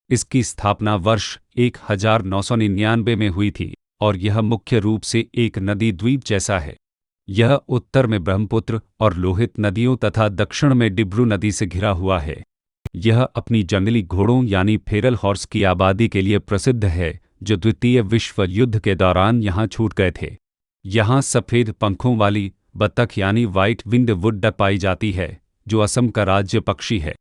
इसकी स्थापना वर्ष 1999 में हुई थी और यह मुख्य रूप से एक नदी द्वीप जैसा है। यह उत्तर में ब्रह्मपुत्र और लोहित नदियों तथा दक्षिण में डिब्रू नदी से घिरा हुआ है। यह अपनी जंगली घोड़ों यानी फेरल हॉर्स की आबादी के लिए प्रसिद्ध है जो द्वितीय विश्व युद्ध के दौरान यहाँ छूट गए थे। यहाँ सफ़ेद पंखों वाली बत्तख यानी व्हाइट विंग्ड वुड डक पाई जाती है जो असम का राज्य पक्षी है।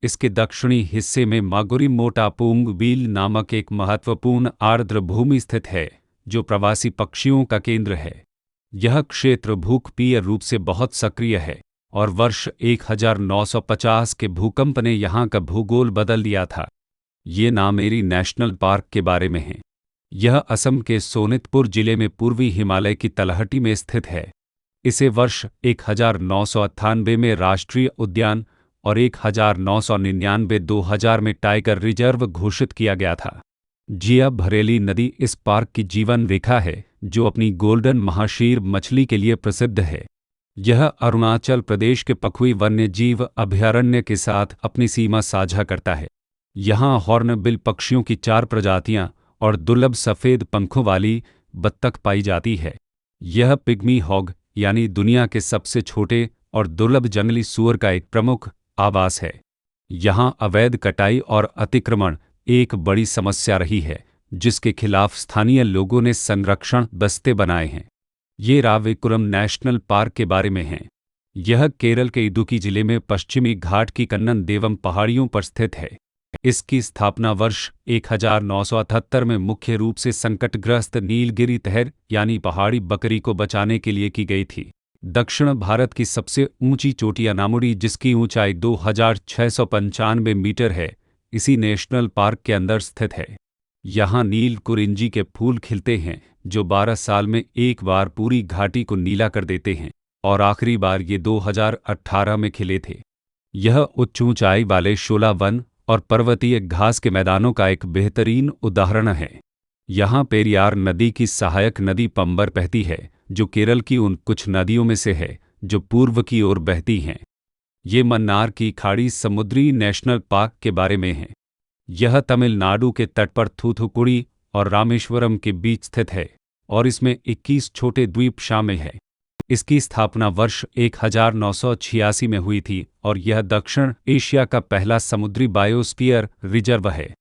इसके दक्षिणी हिस्से में मागुरी मोटा पूंग बील नामक एक महत्वपूर्ण आर्द्र भूमि स्थित है जो प्रवासी पक्षियों का केंद्र है। यह क्षेत्र भूकंपीय रूप से बहुत सक्रिय है और वर्ष 1950 के भूकंप ने यहाँ का भूगोल बदल दिया था। ये नामेरी नेशनल पार्क के बारे में है। यह असम के सोनितपुर जिले में पूर्वी हिमालय की तलहटी में स्थित है। इसे वर्ष 1998 में राष्ट्रीय उद्यान और 1999-2000 में टाइगर रिजर्व घोषित किया गया था। जिया भरेली नदी इस पार्क की जीवन रेखा है जो अपनी गोल्डन महाशीर मछली के लिए प्रसिद्ध है। यह अरुणाचल प्रदेश के पखुई वन्यजीव अभयारण्य के साथ अपनी सीमा साझा करता है। यहाँ हॉर्नबिल पक्षियों की 4 प्रजातियां और दुर्लभ सफ़ेद पंखों वाली बत्तख पाई जाती है। यह पिग्मी हॉग यानी दुनिया के सबसे छोटे और दुर्लभ जंगली सूअर का एक प्रमुख आवास है। यहाँ अवैध कटाई और अतिक्रमण एक बड़ी समस्या रही है जिसके खिलाफ स्थानीय लोगों ने संरक्षण दस्ते बनाए हैं। ये राविकुरम नेशनल पार्क के बारे में है। यह केरल के इडुक्की जिले में पश्चिमी घाट की कन्नन देवम पहाड़ियों पर स्थित है। इसकी स्थापना वर्ष 1978 में मुख्य रूप से संकटग्रस्त नीलगिरी तहर यानी पहाड़ी बकरी को बचाने के लिए की गई थी। दक्षिण भारत की सबसे ऊंची चोटी अनामुडी जिसकी ऊंचाई 2695 मीटर है इसी नेशनल पार्क के अंदर स्थित है। यहाँ नील कुरिंजी के फूल खिलते हैं जो 12 साल में एक बार पूरी घाटी को नीला कर देते हैं और आखिरी बार ये 2018 में खिले थे। यह उच्च ऊंचाई वाले शोला वन और पर्वतीय घास के मैदानों का एक बेहतरीन उदाहरण है। यहाँ पेरियार नदी की सहायक नदी पंबर बहती है जो केरल की उन कुछ नदियों में से है जो पूर्व की ओर बहती हैं। ये मन्नार की खाड़ी समुद्री नेशनल पार्क के बारे में है। यह तमिलनाडु के तट पर थूथुकुड़ी और रामेश्वरम के बीच स्थित है और इसमें 21 छोटे द्वीप शामिल हैं। इसकी स्थापना वर्ष 1986 में हुई थी और यह दक्षिण एशिया का पहला समुद्री बायोस्फीयर रिजर्व है।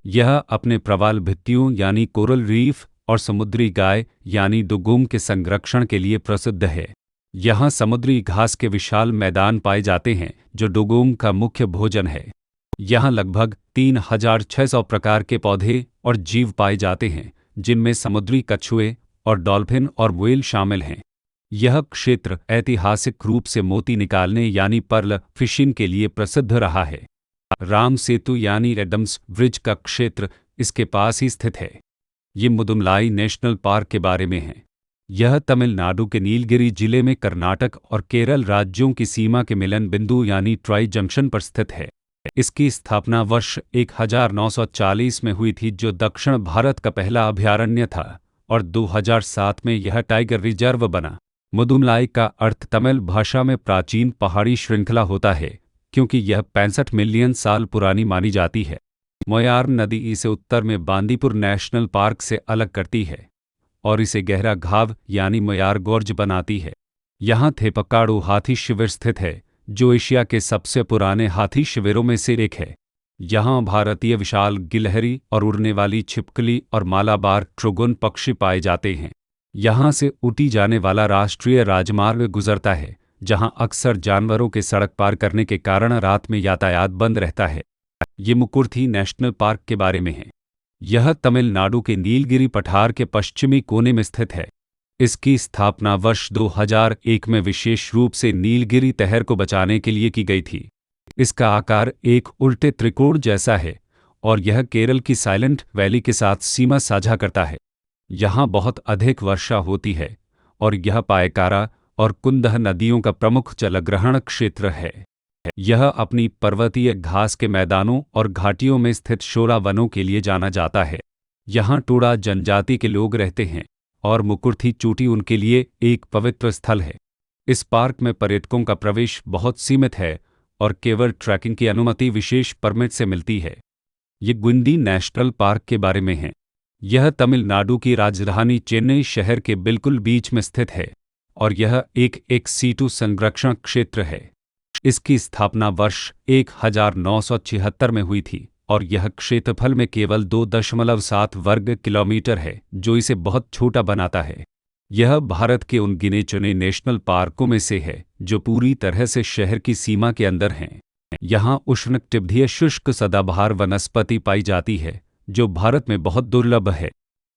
यह अपने प्रवाल भित्तियों यानी कोरल रीफ और समुद्री गाय यानी डुगोंग के संरक्षण के लिए प्रसिद्ध है। यहाँ समुद्री घास के विशाल मैदान पाए जाते हैं जो डुगोंग का मुख्य भोजन है। यहाँ लगभग 3600 प्रकार के पौधे और जीव पाए जाते हैं जिनमें समुद्री कछुए और डॉल्फिन और व्हेल शामिल हैं। यह क्षेत्र ऐतिहासिक रूप से मोती निकालने यानी पर्ल फिशिंग के लिए प्रसिद्ध रहा है। राम सेतु यानी एडम्स ब्रिज का क्षेत्र इसके पास ही स्थित है। ये मुदुमलाई नेशनल पार्क के बारे में है। यह तमिलनाडु के नीलगिरी जिले में कर्नाटक और केरल राज्यों की सीमा के मिलन बिंदु यानी ट्राई जंक्शन पर स्थित है। इसकी स्थापना वर्ष 1940 में हुई थी, जो दक्षिण भारत का पहला अभयारण्य था, और 2007 में यह टाइगर रिजर्व बना। मुदुमलाई का अर्थ तमिल भाषा में प्राचीन पहाड़ी श्रृंखला होता है, क्योंकि यह 65 मिलियन साल पुरानी मानी जाती है। मोयार नदी इसे उत्तर में बांदीपुर नेशनल पार्क से अलग करती है और इसे गहरा घाव यानी मोयार गोर्ज बनाती है। यहाँ थेपकाडू हाथी शिविर स्थित है, जो एशिया के सबसे पुराने हाथी शिविरों में से एक है। यहाँ भारतीय विशाल गिलहरी और उड़ने वाली छिपकली और मालाबार ट्रोगोन पक्षी पाए जाते हैं। यहाँ से ऊटी जाने वाला राष्ट्रीय राजमार्ग गुजरता है, जहाँ अक्सर जानवरों के सड़क पार करने के कारण रात में यातायात बंद रहता है। ये मुकुर्थी नेशनल पार्क के बारे में है। यह तमिलनाडु के नीलगिरी पठार के पश्चिमी कोने में स्थित है। इसकी स्थापना वर्ष 2001 में विशेष रूप से नीलगिरी तहर को बचाने के लिए की गई थी। इसका आकार एक उल्टे त्रिकोण जैसा है और यह केरल की साइलेंट वैली के साथ सीमा साझा करता है। यहाँ बहुत अधिक वर्षा होती है और यह पायकारा और कुंदह नदियों का प्रमुख जलग्रहण क्षेत्र है। यह अपनी पर्वतीय घास के मैदानों और घाटियों में स्थित शोला वनों के लिए जाना जाता है। यहाँ टोडा जनजाति के लोग रहते हैं और मुकुर्थी चोटी उनके लिए एक पवित्र स्थल है। इस पार्क में पर्यटकों का प्रवेश बहुत सीमित है और केवल ट्रैकिंग की अनुमति विशेष परमिट से मिलती है। ये गुंडी नेशनल पार्क के बारे में है। यह तमिलनाडु की राजधानी चेन्नई शहर के बिल्कुल बीच में स्थित है और यह एक ex-situ संरक्षण क्षेत्र है। इसकी स्थापना वर्ष 1976 में हुई थी और यह क्षेत्रफल में केवल 2.7 वर्ग किलोमीटर है, जो इसे बहुत छोटा बनाता है। यह भारत के उन गिने चुने नेशनल पार्कों में से है जो पूरी तरह से शहर की सीमा के अंदर हैं। यहाँ उष्णकटिबंधीय शुष्क सदाबहार वनस्पति पाई जाती है, जो भारत में बहुत दुर्लभ है।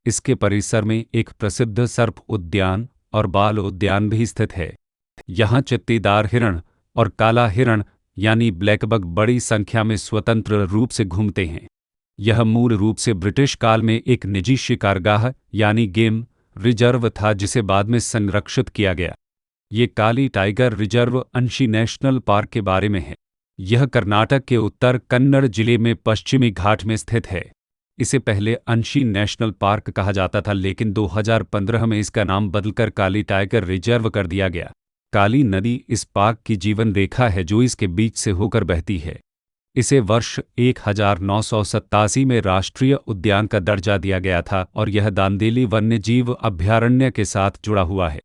इसके परिसर में एक प्रसिद्ध सर्प उद्यान और बाल उद्यान भी स्थित है। यहाँ चित्तीदार हिरण और काला हिरण यानी ब्लैकबक बड़ी संख्या में स्वतंत्र रूप से घूमते हैं। यह मूल रूप से ब्रिटिश काल में एक निजी शिकारगाह यानी गेम रिजर्व था, जिसे बाद में संरक्षित किया गया। ये काली टाइगर रिजर्व अंशी नेशनल पार्क के बारे में है। यह कर्नाटक के उत्तर कन्नड़ जिले में पश्चिमी घाट में स्थित है। इसे पहले अंशी नेशनल पार्क कहा जाता था, लेकिन 2015 में इसका नाम बदलकर काली टाइगर रिजर्व कर दिया गया। काली नदी इस पार्क की जीवन रेखा है, जो इसके बीच से होकर बहती है। इसे वर्ष 1987 में राष्ट्रीय उद्यान का दर्जा दिया गया था और यह दांदेली वन्यजीव अभयारण्य के साथ जुड़ा हुआ है।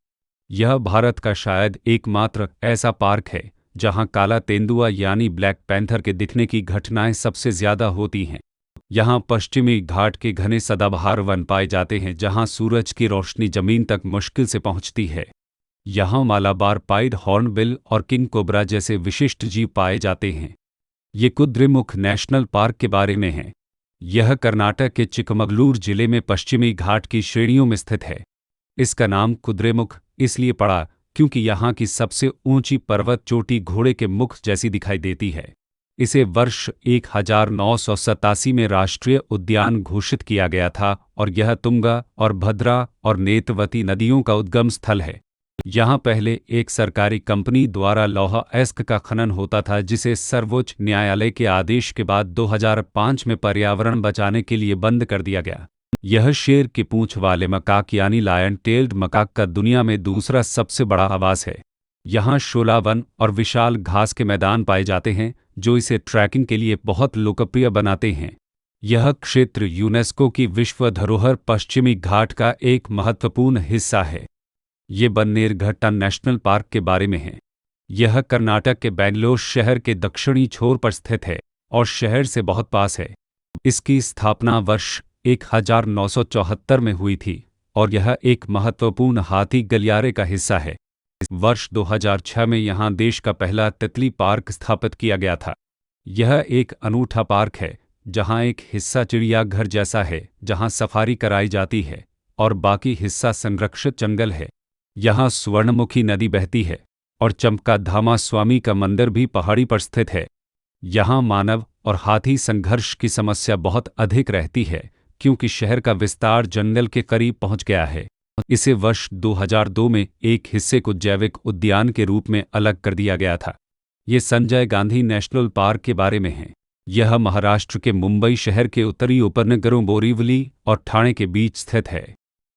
यह भारत का शायद एकमात्र ऐसा पार्क है जहां काला तेंदुआ यानी ब्लैक पैंथर के दिखने की घटनाएं सबसे ज्यादा होती हैं। यहाँ पश्चिमी घाट के घने सदाबहार वन पाए जाते हैं, जहां सूरज की रोशनी जमीन तक मुश्किल से पहुंचती है। यहाँ मालाबार पाइड हॉर्नबिल और किंग कोबरा जैसे विशिष्ट जीव पाए जाते हैं। ये कुद्रेमुख नेशनल पार्क के बारे में है। यह कर्नाटक के चिकमगलूर जिले में पश्चिमी घाट की श्रेणियों में स्थित है। इसका नाम कुद्रेमुख इसलिए पड़ा क्योंकि यहाँ की सबसे ऊंची पर्वत चोटी घोड़े के मुख जैसी दिखाई देती है। इसे वर्ष 1987 में राष्ट्रीय उद्यान घोषित किया गया था और यह तुंगा और भद्रा और नेत्रवती नदियों का उद्गम स्थल है। यहाँ पहले एक सरकारी कंपनी द्वारा लौह अयस्क का खनन होता था, जिसे सर्वोच्च न्यायालय के आदेश के बाद 2005 में पर्यावरण बचाने के लिए बंद कर दिया गया। यह शेर की पूंछ वाले मकाक यानी लायन टेल्ड मकाक का दुनिया में दूसरा सबसे बड़ा आवास है। यहाँ शोला वन और विशाल घास के मैदान पाए जाते हैं, जो इसे ट्रैकिंग के लिए बहुत लोकप्रिय बनाते हैं। यह क्षेत्र यूनेस्को की विश्व धरोहर पश्चिमी घाट का एक महत्वपूर्ण हिस्सा है। ये बन्नेरघट्टा नेशनल पार्क के बारे में है। यह कर्नाटक के बेंगलोर शहर के दक्षिणी छोर पर स्थित है और शहर से बहुत पास है। इसकी स्थापना वर्ष 1974 में हुई थी और यह एक महत्वपूर्ण हाथी गलियारे का हिस्सा है। वर्ष 2006 में यहाँ देश का पहला तितली पार्क स्थापित किया गया था। यह एक अनूठा पार्क है जहाँ एक हिस्सा चिड़ियाघर जैसा है, जहाँ सफारी कराई जाती है, और बाकी हिस्सा संरक्षित जंगल है। यहाँ स्वर्णमुखी नदी बहती है और चंपका धामा स्वामी का मंदिर भी पहाड़ी पर स्थित है। यहाँ मानव और हाथी संघर्ष की समस्या बहुत अधिक रहती है क्योंकि शहर का विस्तार जंगल के करीब पहुंच गया है। इसे वर्ष 2002 में एक हिस्से को जैविक उद्यान के रूप में अलग कर दिया गया था। ये संजय गांधी नेशनल पार्क के बारे में है। यह महाराष्ट्र के मुंबई शहर के उत्तरी उपनगरों बोरीवली और ठाणे के बीच स्थित है।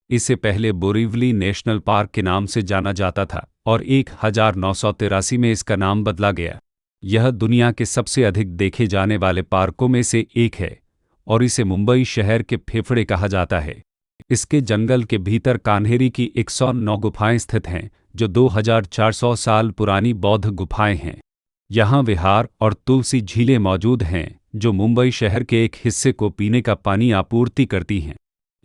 इसे पहले बोरीवली नेशनल पार्क के नाम से जाना जाता था और 1983 में इसका नाम बदला गया। यह दुनिया के सबसे अधिक देखे जाने वाले पार्कों में से एक है और इसे मुंबई शहर के फेफड़े कहा जाता है। इसके जंगल के भीतर कान्हेरी की 109 गुफाएं स्थित हैं, जो 2400 साल पुरानी बौद्ध गुफाएं हैं। यहाँ विहार और तुलसी झीलें मौजूद हैं, जो मुंबई शहर के एक हिस्से को पीने का पानी आपूर्ति करती हैं।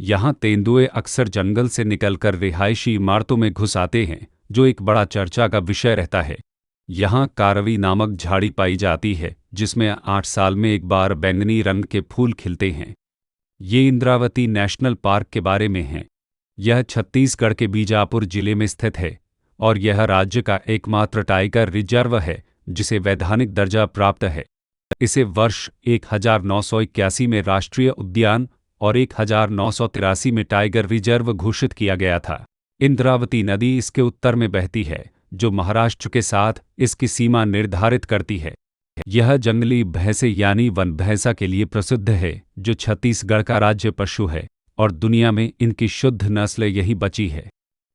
यहाँ तेंदुए अक्सर जंगल से निकलकर रिहायशी इमारतों में घुस आते हैं, जो एक बड़ा चर्चा का विषय रहता है। यहाँ कारवी नामक झाड़ी पाई जाती है, जिसमें 8 साल में एक बार बैंगनी रंग के फूल खिलते हैं। ये इंद्रावती नेशनल पार्क के बारे में है। यह छत्तीसगढ़ के बीजापुर जिले में स्थित है और यह राज्य का एकमात्र टाइगर रिजर्व है जिसे वैधानिक दर्जा प्राप्त है। इसे वर्ष 1981 में राष्ट्रीय उद्यान और 1983 में टाइगर रिजर्व घोषित किया गया था। इंद्रावती नदी इसके उत्तर में बहती है, जो महाराष्ट्र के साथ इसकी सीमा निर्धारित करती है। यह जंगली भैंसे यानी वन भैंसा के लिए प्रसिद्ध है, जो छत्तीसगढ़ का राज्य पशु है और दुनिया में इनकी शुद्ध नस्ल यही बची है।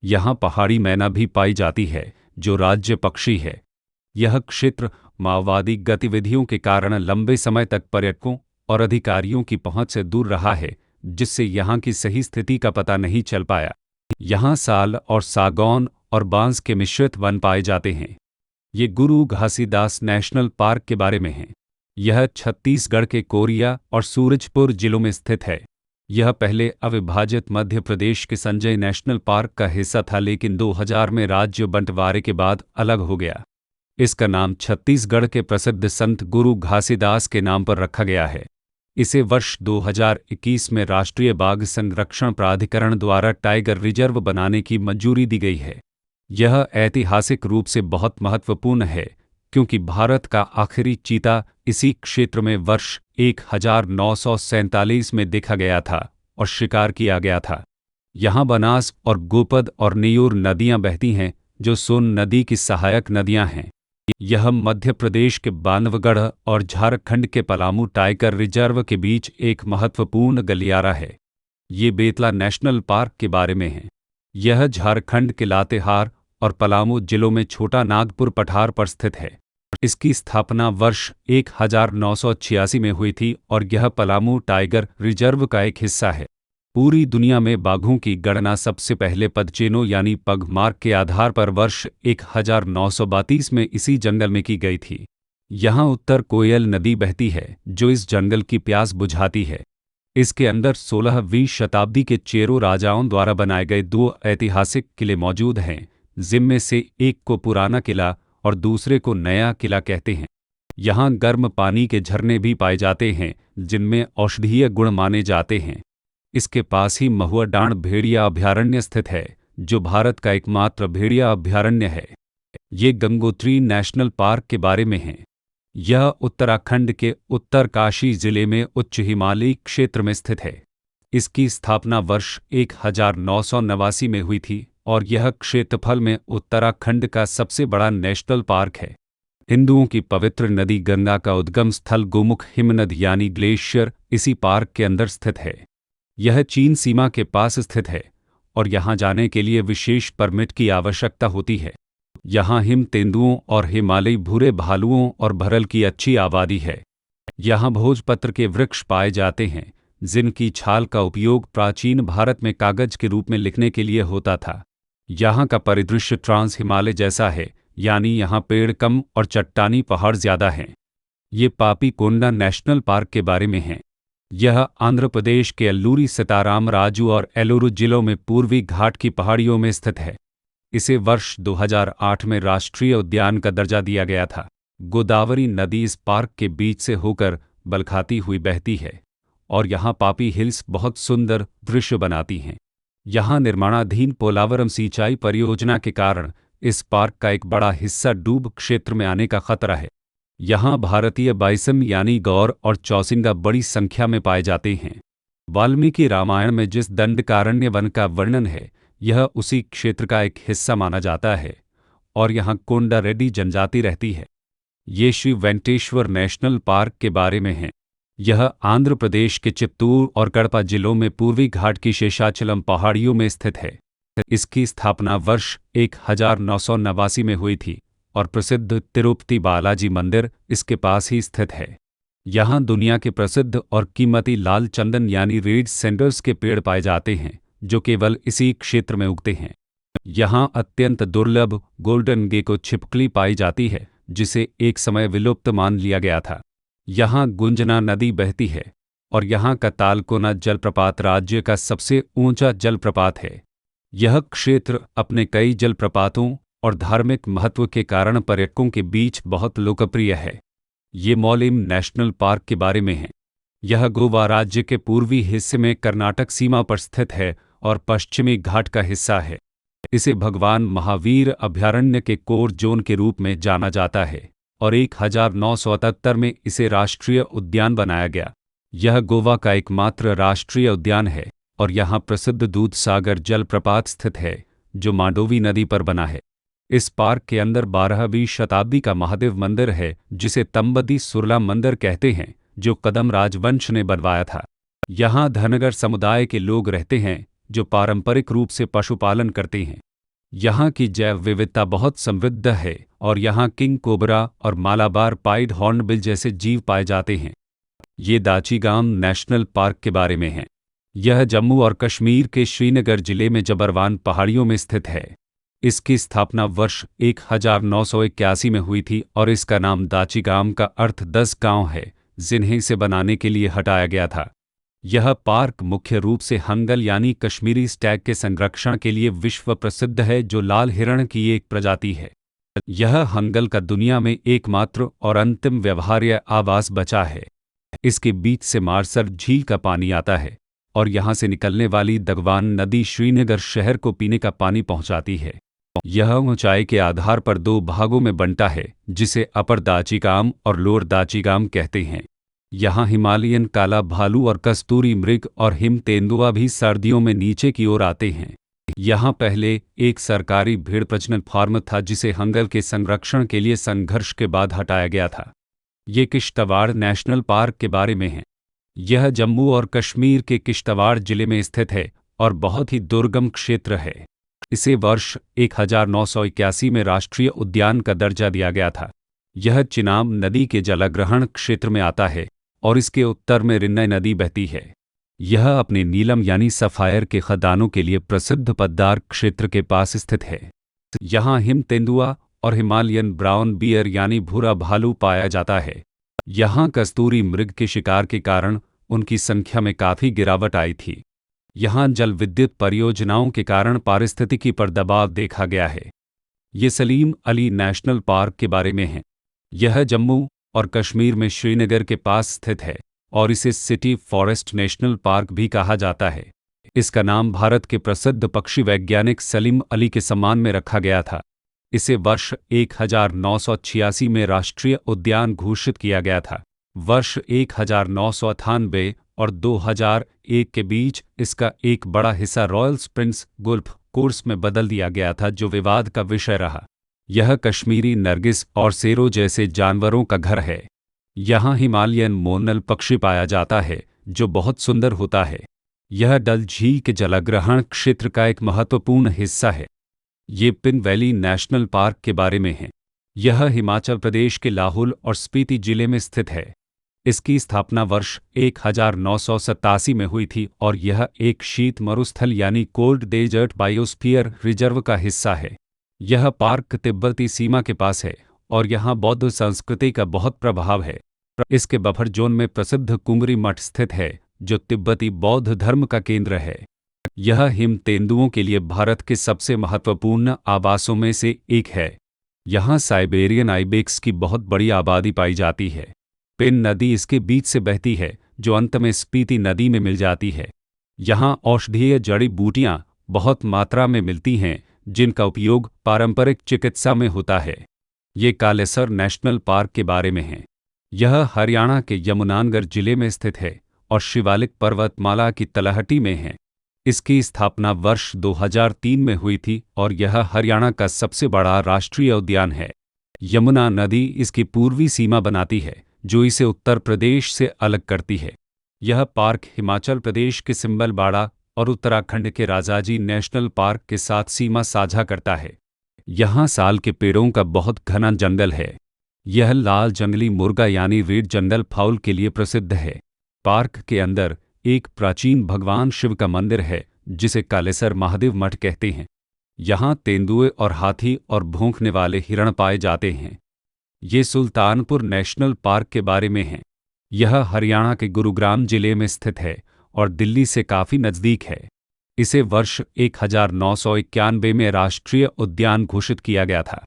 यहाँ पहाड़ी मैना भी पाई जाती है, जो राज्य पक्षी है। यह क्षेत्र माओवादी गतिविधियों के कारण लंबे समय तक पर्यटकों और अधिकारियों की पहुंच से दूर रहा है, जिससे यहाँ की सही स्थिति का पता नहीं चल पाया। यहाँ साल और सागौन और बांस के मिश्रित वन पाए जाते हैं। ये गुरु घासीदास नेशनल पार्क के बारे में है। यह छत्तीसगढ़ के कोरिया और सूरजपुर जिलों में स्थित है। यह पहले अविभाजित मध्य प्रदेश के संजय नेशनल पार्क का हिस्सा था, लेकिन 2000 में राज्य बंटवारे के बाद अलग हो गया। इसका नाम छत्तीसगढ़ के प्रसिद्ध संत गुरु घासीदास के नाम पर रखा गया है। इसे वर्ष 2021 में राष्ट्रीय बाघ संरक्षण प्राधिकरण द्वारा टाइगर रिजर्व बनाने की मंजूरी दी गई है। यह ऐतिहासिक रूप से बहुत महत्वपूर्ण है क्योंकि भारत का आखिरी चीता इसी क्षेत्र में वर्ष 1947 में देखा गया था और शिकार किया गया था। यहाँ बनास और गोपद और नेयूर नदियाँ बहती हैं, जो सोन नदी की सहायक नदियाँ हैं। यह मध्य प्रदेश के बांधवगढ़ और झारखंड के पलामू टाइगर रिजर्व के बीच एक महत्वपूर्ण गलियारा है। ये बेतला नेशनल पार्क के बारे में है। यह झारखंड के लातेहार और पलामू जिलों में छोटा नागपुर पठार पर स्थित है। इसकी स्थापना वर्ष 1986 में हुई थी और यह पलामू टाइगर रिजर्व का एक हिस्सा है। पूरी दुनिया में बाघों की गणना सबसे पहले पदचेनों यानी पगमार्क के आधार पर वर्ष 1932 में इसी जंगल में की गई थी। यहाँ उत्तर कोयल नदी बहती है, जो इस जंगल की प्यास बुझाती है। इसके अंदर 16वीं शताब्दी के चेरो राजाओं द्वारा बनाए गए 2 ऐतिहासिक किले मौजूद हैं, जिनमें से एक को पुराना किला और दूसरे को नया किला कहते हैं। यहाँ गर्म पानी के झरने भी पाए जाते हैं, जिनमें औषधीय गुण माने जाते हैं। इसके पास ही महुआ डांड भेड़िया अभयारण्य स्थित है, जो भारत का एकमात्र भेड़िया अभयारण्य है। ये गंगोत्री नेशनल पार्क के बारे में है। यह उत्तराखंड के उत्तरकाशी जिले में उच्च हिमालयी क्षेत्र में स्थित है। इसकी स्थापना वर्ष 1989 में हुई थी और यह क्षेत्रफल में उत्तराखंड का सबसे बड़ा नेशनल पार्क है। हिंदुओं की पवित्र नदी गंगा का उद्गम स्थल गोमुख हिमनद यानी ग्लेशियर इसी पार्क के अंदर स्थित है। यह चीन सीमा के पास स्थित है और यहाँ जाने के लिए विशेष परमिट की आवश्यकता होती है। यहाँ हिम तेंदुओं और हिमालयी भूरे भालुओं और भरल की अच्छी आबादी है। यहाँ भोजपत्र के वृक्ष पाए जाते हैं, जिनकी छाल का उपयोग प्राचीन भारत में कागज के रूप में लिखने के लिए होता था। यहाँ का परिदृश्य ट्रांस हिमालय जैसा है, यानी यहाँ पेड़ कम और चट्टानी पहाड़ ज्यादा हैं। ये पापी कोंडा नेशनल पार्क के बारे में है। यह आंध्र प्रदेश के अल्लूरी सीताराम राजू और एलोरू जिलों में पूर्वी घाट की पहाड़ियों में स्थित है। इसे वर्ष 2008 में राष्ट्रीय उद्यान का दर्जा दिया गया था। गोदावरी नदी इस पार्क के बीच से होकर बलखाती हुई बहती है और यहाँ पापी हिल्स बहुत सुंदर दृश्य बनाती हैं। यहाँ निर्माणाधीन पोलावरम सिंचाई परियोजना के कारण इस पार्क का एक बड़ा हिस्सा डूब क्षेत्र में आने का खतरा है। यहाँ भारतीय बाइसन यानी गौर और चौसिंगा बड़ी संख्या में पाए जाते हैं। वाल्मीकि रामायण में जिस दंडकारण्य वन का वर्णन है, यह उसी क्षेत्र का एक हिस्सा माना जाता है और यहाँ कोंडा रेड्डी जनजाति रहती है। ये श्री वेंकटेश्वर नेशनल पार्क के बारे में है। यह आंध्र प्रदेश के चित्तूर और कड़पा जिलों में पूर्वी घाट की शेषाचलम पहाड़ियों में स्थित है। इसकी स्थापना वर्ष 1989 में हुई थी और प्रसिद्ध तिरुपति बालाजी मंदिर इसके पास ही स्थित है। यहाँ दुनिया के प्रसिद्ध और कीमती लाल चंदन यानी रेड सेंडर्स के पेड़ पाए जाते हैं, जो केवल इसी क्षेत्र में उगते हैं। यहाँ अत्यंत दुर्लभ गोल्डन गेको छिपकली पाई जाती है, जिसे एक समय विलुप्त मान लिया गया था। यहाँ गुंजना नदी बहती है और यहाँ का तालकोना जलप्रपात राज्य का सबसे ऊंचा जलप्रपात है। यह क्षेत्र अपने कई जलप्रपातों और धार्मिक महत्व के कारण पर्यटकों के बीच बहुत लोकप्रिय है। ये मौलिम नेशनल पार्क के बारे में है। यह गोवा राज्य के पूर्वी हिस्से में कर्नाटक सीमा पर स्थित है और पश्चिमी घाट का हिस्सा है। इसे भगवान महावीर अभयारण्य के कोर जोन के रूप में जाना जाता है और 1977 में इसे राष्ट्रीय उद्यान बनाया गया। यह गोवा का एकमात्र राष्ट्रीय उद्यान है और यहाँ प्रसिद्ध दूधसागर जलप्रपात स्थित है, जो मांडोवी नदी पर बना है। इस पार्क के अंदर 12वीं शताब्दी का महादेव मंदिर है, जिसे तंबदी सुरला मंदिर कहते हैं, जो कदम राजवंश ने बनवाया था। यहाँ धनगर समुदाय के लोग रहते हैं, जो पारंपरिक रूप से पशुपालन करते हैं। यहाँ की जैव विविधता बहुत समृद्ध है और यहाँ किंग कोबरा और मालाबार पाइड हॉर्नबिल जैसे जीव पाए जाते हैं। ये दाचीगाम नेशनल पार्क के बारे में है। यह जम्मू और कश्मीर के श्रीनगर जिले में जबरवान पहाड़ियों में स्थित है। इसकी स्थापना वर्ष 1981 में हुई थी और इसका नाम दाचीगाम का अर्थ 10 गांव है, जिन्हें इसे बनाने के लिए हटाया गया था। यह पार्क मुख्य रूप से हंगल यानी कश्मीरी स्टैग के संरक्षण के लिए विश्व प्रसिद्ध है, जो लाल हिरण की एक प्रजाति है। यह हंगल का दुनिया में एकमात्र और अंतिम व्यवहार्य आवास बचा है। इसके बीच से मारसर झील का पानी आता है और यहाँ से निकलने वाली दगवान नदी श्रीनगर शहर को पीने का पानी पहुँचाती है। यह ऊंचाई के आधार पर 2 भागों में बंटा है, जिसे अपर दाचीगाम और लोअर दाचीगाम कहते हैं। यहाँ हिमालयन काला भालू और कस्तूरी मृग और हिम तेंदुआ भी सर्दियों में नीचे की ओर आते हैं। यहाँ पहले एक सरकारी भेड़ प्रजनन फार्म था, जिसे हंगल के संरक्षण के लिए संघर्ष के बाद हटाया गया था। ये किश्तवाड़ नेशनल पार्क के बारे में है। यह जम्मू और कश्मीर के किश्तवाड़ जिले में स्थित है और बहुत ही दुर्गम क्षेत्र है। इसे वर्ष 1981 में राष्ट्रीय उद्यान का दर्जा दिया गया था। यह चिनाब नदी के जलग्रहण क्षेत्र में आता है और इसके उत्तर में रिन्नई नदी बहती है। यह अपने नीलम यानी सफ़ायर के खदानों के लिए प्रसिद्ध पद्दार क्षेत्र के पास स्थित है। यहाँ हिम तेंदुआ और हिमालयन ब्राउन बियर यानी भूरा भालू पाया जाता है। यहाँ कस्तूरी मृग के शिकार के कारण उनकी संख्या में काफ़ी गिरावट आई थी। यहाँ जल विद्युत परियोजनाओं के कारण पारिस्थितिकी पर दबाव देखा गया है। ये सलीम अली नेशनल पार्क के बारे में है। यह जम्मू और कश्मीर में श्रीनगर के पास स्थित है और इसे सिटी फॉरेस्ट नेशनल पार्क भी कहा जाता है। इसका नाम भारत के प्रसिद्ध पक्षी वैज्ञानिक सलीम अली के सम्मान में रखा गया था। इसे वर्ष 1986 में राष्ट्रीय उद्यान घोषित किया गया था। वर्ष 1998 और 2001 के बीच इसका एक बड़ा हिस्सा रॉयल स्प्रिंग्स गोल्फ कोर्स में बदल दिया गया था, जो विवाद का विषय रहा। यह कश्मीरी नरगिस और सेरो जैसे जानवरों का घर है। यहाँ हिमालयन मोनल पक्षी पाया जाता है, जो बहुत सुंदर होता है। यह डल झील के जलग्रहण क्षेत्र का एक महत्वपूर्ण हिस्सा है। ये पिन वैली नेशनल पार्क के बारे में है। यह हिमाचल प्रदेश के लाहौल और स्पीति जिले में स्थित है। इसकी स्थापना वर्ष 1987 में हुई थी और यह एक शीत मरुस्थल यानी कोल्ड डेजर्ट बायोस्फीयर रिजर्व का हिस्सा है। यह पार्क तिब्बती सीमा के पास है और यहाँ बौद्ध संस्कृति का बहुत प्रभाव है। इसके बफर जोन में प्रसिद्ध कुंगरी मठ स्थित है, जो तिब्बती बौद्ध धर्म का केंद्र है। यह हिम तेंदुओं के लिए भारत के सबसे महत्वपूर्ण आवासों में से एक है। यहाँ साइबेरियन आइबेक्स की बहुत बड़ी आबादी पाई जाती है। पिन नदी इसके बीच से बहती है, जो अंत में स्पीति नदी में मिल जाती है। यहाँ औषधीय जड़ी बूटियाँ बहुत मात्रा में मिलती हैं, जिनका उपयोग पारंपरिक चिकित्सा में होता है। ये कालेसर नेशनल पार्क के बारे में है। यह हरियाणा के यमुनानगर जिले में स्थित है और शिवालिक पर्वतमाला की तलहटी में है। इसकी स्थापना वर्ष 2003 में हुई थी और यह हरियाणा का सबसे बड़ा राष्ट्रीय उद्यान है। यमुना नदी इसकी पूर्वी सीमा बनाती है, जो इसे उत्तर प्रदेश से अलग करती है। यह पार्क हिमाचल प्रदेश के सिंबलबाड़ा और उत्तराखंड के राजाजी नेशनल पार्क के साथ सीमा साझा करता है। यहाँ साल के पेड़ों का बहुत घना जंगल है। यह लाल जंगली मुर्गा यानी रेड जंगल फाउल के लिए प्रसिद्ध है। पार्क के अंदर एक प्राचीन भगवान शिव का मंदिर है, जिसे कालेसर महादेव मठ कहते हैं। यहाँ तेंदुए और हाथी और भौंकने वाले हिरण पाए जाते हैं। ये सुल्तानपुर नेशनल पार्क के बारे में है। यह हरियाणा के गुरुग्राम जिले में स्थित है और दिल्ली से काफ़ी नज़दीक है। इसे वर्ष 1991 में राष्ट्रीय उद्यान घोषित किया गया था।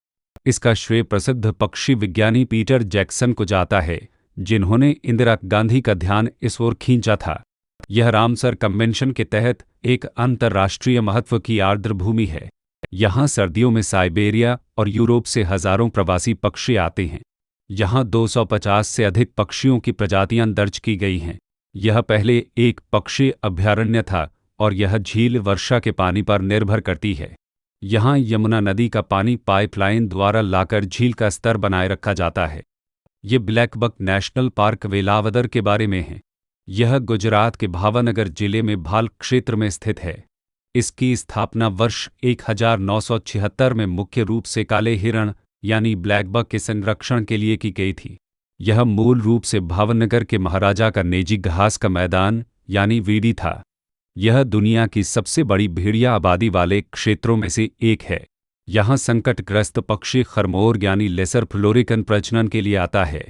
इसका श्रेय प्रसिद्ध पक्षी विज्ञानी पीटर जैक्सन को जाता है, जिन्होंने इंदिरा गांधी का ध्यान इस ओर खींचा था। यह रामसर कन्वेंशन के तहत एक अंतर्राष्ट्रीय महत्व की आर्द्रभूमि है। यहाँ सर्दियों में साइबेरिया और यूरोप से हजारों प्रवासी पक्षी आते हैं। यहाँ 250 से अधिक पक्षियों की प्रजातियां दर्ज की गई हैं। यह पहले एक पक्षी अभयारण्य था और यह झील वर्षा के पानी पर निर्भर करती है। यहाँ यमुना नदी का पानी पाइपलाइन द्वारा लाकर झील का स्तर बनाए रखा जाता है। ये ब्लैकबक नेशनल पार्क वेलावदर के बारे में है। यह गुजरात के भावनगर जिले में भाल क्षेत्र में स्थित है। इसकी स्थापना वर्ष 1976 में मुख्य रूप से काले हिरण यानी ब्लैकबक के संरक्षण के लिए की गई थी। यह मूल रूप से भावनगर के महाराजा का निजी घास का मैदान यानी वीडी था। यह दुनिया की सबसे बड़ी भेड़िया आबादी वाले क्षेत्रों में से एक है। यहाँ संकटग्रस्त पक्षी खरमोर यानी लेसर फ्लोरिकन प्रजनन के लिए आता है।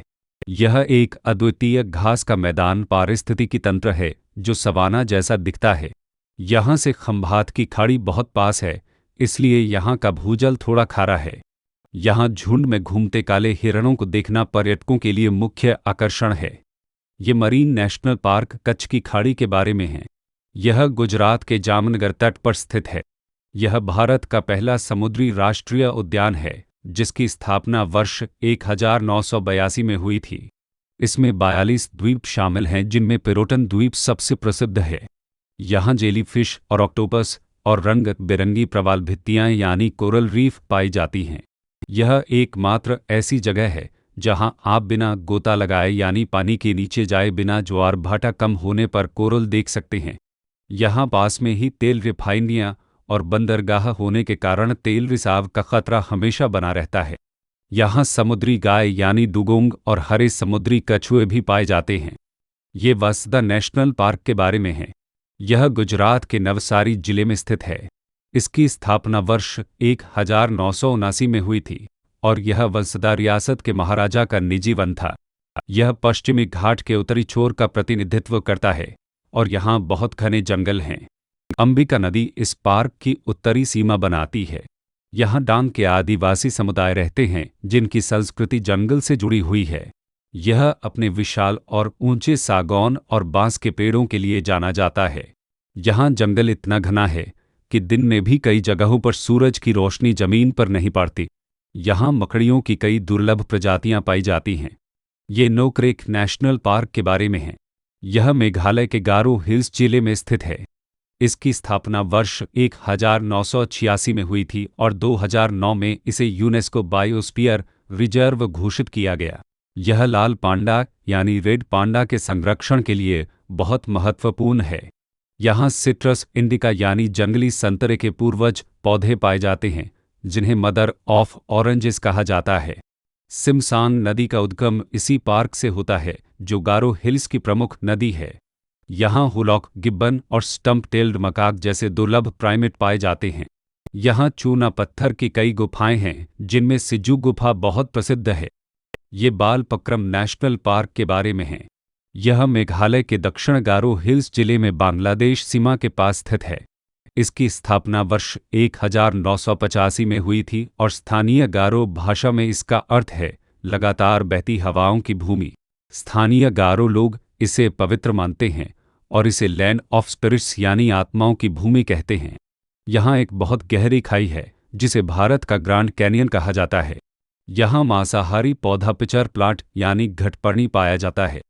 यह एक अद्वितीय घास का मैदान पारिस्थितिकी तंत्र है जो सवाना जैसा दिखता है। यहाँ से खंभात की खाड़ी बहुत पास है, इसलिए यहाँ का भूजल थोड़ा खारा है। यहाँ झुंड में घूमते काले हिरणों को देखना पर्यटकों के लिए मुख्य आकर्षण है। ये मरीन नेशनल पार्क कच्छ की खाड़ी के बारे में है। यह गुजरात के जामनगर तट पर स्थित है। यह भारत का पहला समुद्री राष्ट्रीय उद्यान है, जिसकी स्थापना वर्ष 1982 में हुई थी। इसमें 42 द्वीप शामिल हैं, जिनमें पिरोटन द्वीप सबसे प्रसिद्ध है। यहाँ जेलीफिश और ऑक्टोपस और रंग बिरंगी प्रवाल भित्तियाँ यानी कोरल रीफ पाई जाती हैं। यह एकमात्र ऐसी जगह है जहाँ आप बिना गोता लगाए यानी पानी के नीचे जाए बिना ज्वार भाटा कम होने पर कोरल देख सकते हैं। यहाँ पास में ही तेल रिफाइनरियाँ और बंदरगाह होने के कारण तेल रिसाव का खतरा हमेशा बना रहता है। यहाँ समुद्री गाय यानी डुगोंग और हरे समुद्री कछुए भी पाए जाते हैं। ये वसदा नेशनल पार्क के बारे में है। यह गुजरात के नवसारी जिले में स्थित है। इसकी स्थापना वर्ष 1979 में हुई थी और यह वसदा रियासत के महाराजा का निजी वन था। यह पश्चिमी घाट के उत्तरी छोर का प्रतिनिधित्व करता है और यहाँ बहुत घने जंगल हैं। अंबिका नदी इस पार्क की उत्तरी सीमा बनाती है। यहाँ डांग के आदिवासी समुदाय रहते हैं, जिनकी संस्कृति जंगल से जुड़ी हुई है। यह अपने विशाल और ऊंचे सागौन और बांस के पेड़ों के लिए जाना जाता है। यहाँ जंगल इतना घना है कि दिन में भी कई जगहों पर सूरज की रोशनी जमीन पर नहीं पड़ती। यहाँ मकड़ियों की कई दुर्लभ प्रजातियां पाई जाती हैं। ये नोकरेक नेशनल पार्क के बारे में है। यह मेघालय के गारो हिल्स जिले में स्थित है। इसकी स्थापना वर्ष 1986 में हुई थी और 2009 में इसे यूनेस्को बायोस्फीयर रिजर्व घोषित किया गया। यह लाल पांडा यानी रेड पांडा के संरक्षण के लिए बहुत महत्वपूर्ण है। यहाँ सिट्रस इंडिका यानी जंगली संतरे के पूर्वज पौधे पाए जाते हैं, जिन्हें मदर ऑफ ऑरेंजेस कहा जाता है। सिमसांग नदी का उद्गम इसी पार्क से होता है, जो गारो हिल्स की प्रमुख नदी है। यहाँ हुलॉक गिब्बन और स्टंप टेल्ड मकाक जैसे दुर्लभ प्राइमेट पाए जाते हैं। यहाँ चूना पत्थर की कई गुफाएं हैं, जिनमें सिज्जू गुफा बहुत प्रसिद्ध है। ये बालपक्रम नेशनल पार्क के बारे में है। यह मेघालय के दक्षिण गारो हिल्स जिले में बांग्लादेश सीमा के पास स्थित है। इसकी स्थापना वर्ष 1985 में हुई थी और स्थानीय गारो भाषा में इसका अर्थ है लगातार बहती हवाओं की भूमि। स्थानीय गारो लोग इसे पवित्र मानते हैं और इसे लैंड ऑफ स्पिरिट्स यानी आत्माओं की भूमि कहते हैं। यहाँ एक बहुत गहरी खाई है, जिसे भारत का ग्रांड कैनियन कहा जाता है। यहाँ मांसाहारी पौधा पिचर प्लांट यानी घटपर्णी पाया जाता है।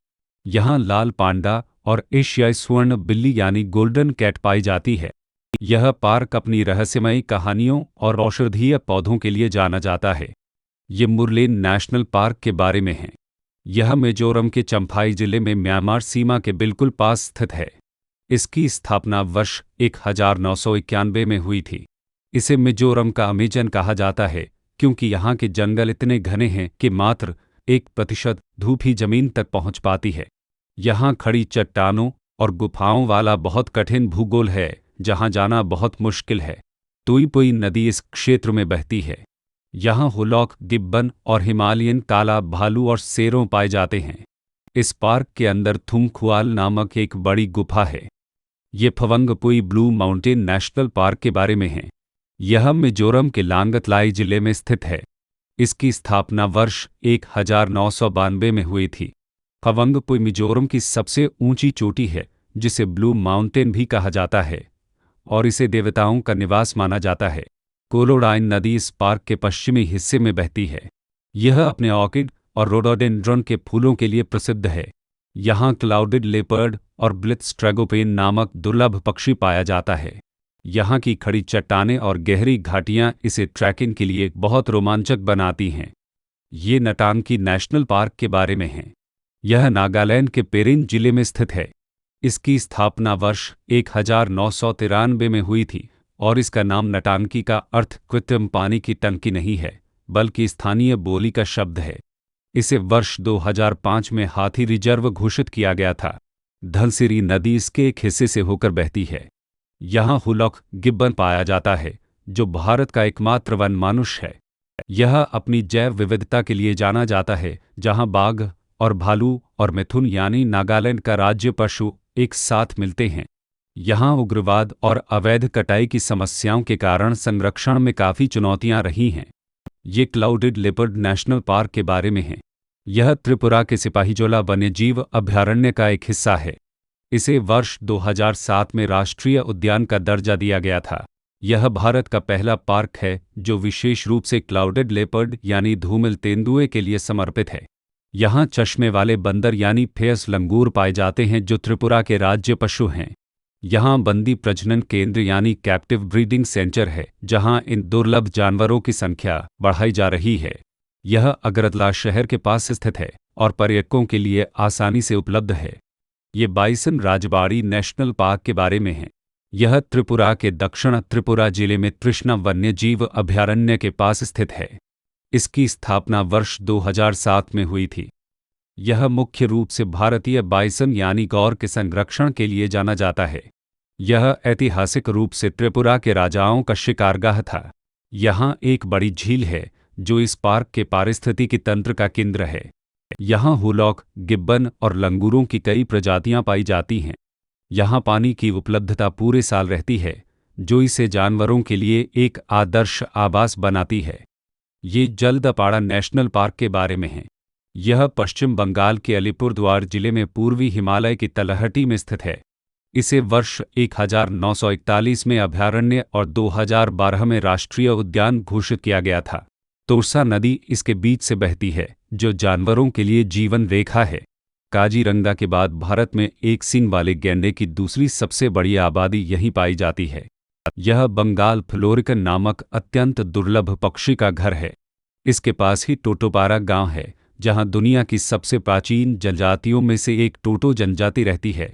यहाँ लाल पांडा और एशियाई स्वर्ण बिल्ली यानी गोल्डन कैट पाई जाती है। यह पार्क अपनी रहस्यमयी कहानियों और औषधीय पौधों के लिए जाना जाता है। ये मुरलेन नेशनल पार्क के बारे में है। यह मिजोरम के चम्फाई जिले में म्यांमार सीमा के बिल्कुल पास स्थित है। इसकी स्थापना वर्ष 1991 में हुई थी। इसे मिजोरम का अमेजन कहा जाता है क्योंकि यहाँ के जंगल इतने घने हैं कि मात्र 1% धूप ही जमीन तक पहुँच पाती है। यहाँ खड़ी चट्टानों और गुफाओं वाला बहुत कठिन भूगोल है जहाँ जाना बहुत मुश्किल है। तुईपुई नदी इस क्षेत्र में बहती है। यहाँ हुलॉक, गिब्बन और हिमालयन काला भालू और शेरों पाए जाते हैं। इस पार्क के अंदर थुमखुआल नामक एक बड़ी गुफा है। ये फवंगपुई ब्लू माउंटेन नेशनल पार्क के बारे में है। यह मिजोरम के लांगतलाई जिले में स्थित है। इसकी स्थापना वर्ष 1992 में हुई थी। फवंगपुई मिजोरम की सबसे ऊंची चोटी है जिसे ब्लू माउंटेन भी कहा जाता है और इसे देवताओं का निवास माना जाता है। कोलोडाइन नदी इस पार्क के पश्चिमी हिस्से में बहती है। यह अपने ऑर्किड और रोडोडेंड्रॉन के फूलों के लिए प्रसिद्ध है। यहाँ क्लाउडेड लेपर्ड और ब्लिट्स ट्रैगोपेन नामक दुर्लभ पक्षी पाया जाता है। यहाँ की खड़ी चट्टानें और गहरी घाटियाँ इसे ट्रैकिंग के लिए बहुत रोमांचक बनाती हैं। ये नटांकी नेशनल पार्क के बारे में है। यह नागालैंड के पेरेन जिले में स्थित है। इसकी स्थापना वर्ष 1993 में हुई थी और इसका नाम नटांकी का अर्थ कृत्रिम पानी की टंकी नहीं है बल्कि स्थानीय बोली का शब्द है। इसे वर्ष 2005 में हाथी रिजर्व घोषित किया गया था। धनसिरी नदी इसके एक हिस्से से होकर बहती है। यहाँ हुलॉक गिब्बन पाया जाता है जो भारत का एकमात्र वन मानुष है। यह अपनी जैव विविधता के लिए जाना जाता है जहाँ बाघ और भालू और मिथुन यानी नागालैंड का राज्य पशु एक साथ मिलते हैं। यहाँ उग्रवाद और अवैध कटाई की समस्याओं के कारण संरक्षण में काफ़ी चुनौतियाँ रही हैं। ये क्लाउडेड लेपर्ड नेशनल पार्क के बारे में है। यह त्रिपुरा के सिपाहीजोला वन्यजीव अभयारण्य का एक हिस्सा है। इसे वर्ष 2007 में राष्ट्रीय उद्यान का दर्जा दिया गया था। यह भारत का पहला पार्क है जो विशेष रूप से क्लाउडेड लेपर्ड यानी धूमिल तेंदुए के लिए समर्पित है। यहाँ चश्मे वाले बंदर यानी फेयस लंगूर पाए जाते हैं जो त्रिपुरा के राज्य पशु हैं। यहाँ बंदी प्रजनन केंद्र यानी कैप्टिव ब्रीडिंग सेंटर है जहाँ इन दुर्लभ जानवरों की संख्या बढ़ाई जा रही है। यह अगरतला शहर के पास स्थित है और पर्यटकों के लिए आसानी से उपलब्ध है। ये बाइसन राजबाड़ी नेशनल पार्क के बारे में है। यह त्रिपुरा के दक्षिण त्रिपुरा जिले में तृष्णा वन्यजीव अभयारण्य के पास स्थित है। इसकी स्थापना वर्ष 2007 में हुई थी। यह मुख्य रूप से भारतीय बाइसन यानी गौर के संरक्षण के लिए जाना जाता है। यह ऐतिहासिक रूप से त्रिपुरा के राजाओं का शिकारगाह था। यहाँ एक बड़ी झील है जो इस पार्क के पारिस्थितिकी तंत्र का केंद्र है। यहाँ हुलॉक, गिब्बन और लंगूरों की कई प्रजातियां पाई जाती हैं। यहाँ पानी की उपलब्धता पूरे साल रहती है जो इसे जानवरों के लिए एक आदर्श आवास बनाती है। ये जलदपाड़ा नेशनल पार्क के बारे में है। यह पश्चिम बंगाल के अलीपुरद्वार जिले में पूर्वी हिमालय की तलहटी में स्थित है। इसे वर्ष 1941 में अभयारण्य और 2012 में राष्ट्रीय उद्यान घोषित किया गया था। तोरसा नदी इसके बीच से बहती है जो जानवरों के लिए जीवन रेखा है। काजीरंगा के बाद भारत में एक सींग वाले गैंडे की दूसरी सबसे बड़ी आबादी यहीं पाई जाती है। यह बंगाल फ्लोरिकन नामक अत्यंत दुर्लभ पक्षी का घर है। इसके पास ही टोटोपारा गांव है जहां दुनिया की सबसे प्राचीन जनजातियों में से एक टोटो जनजाति रहती है।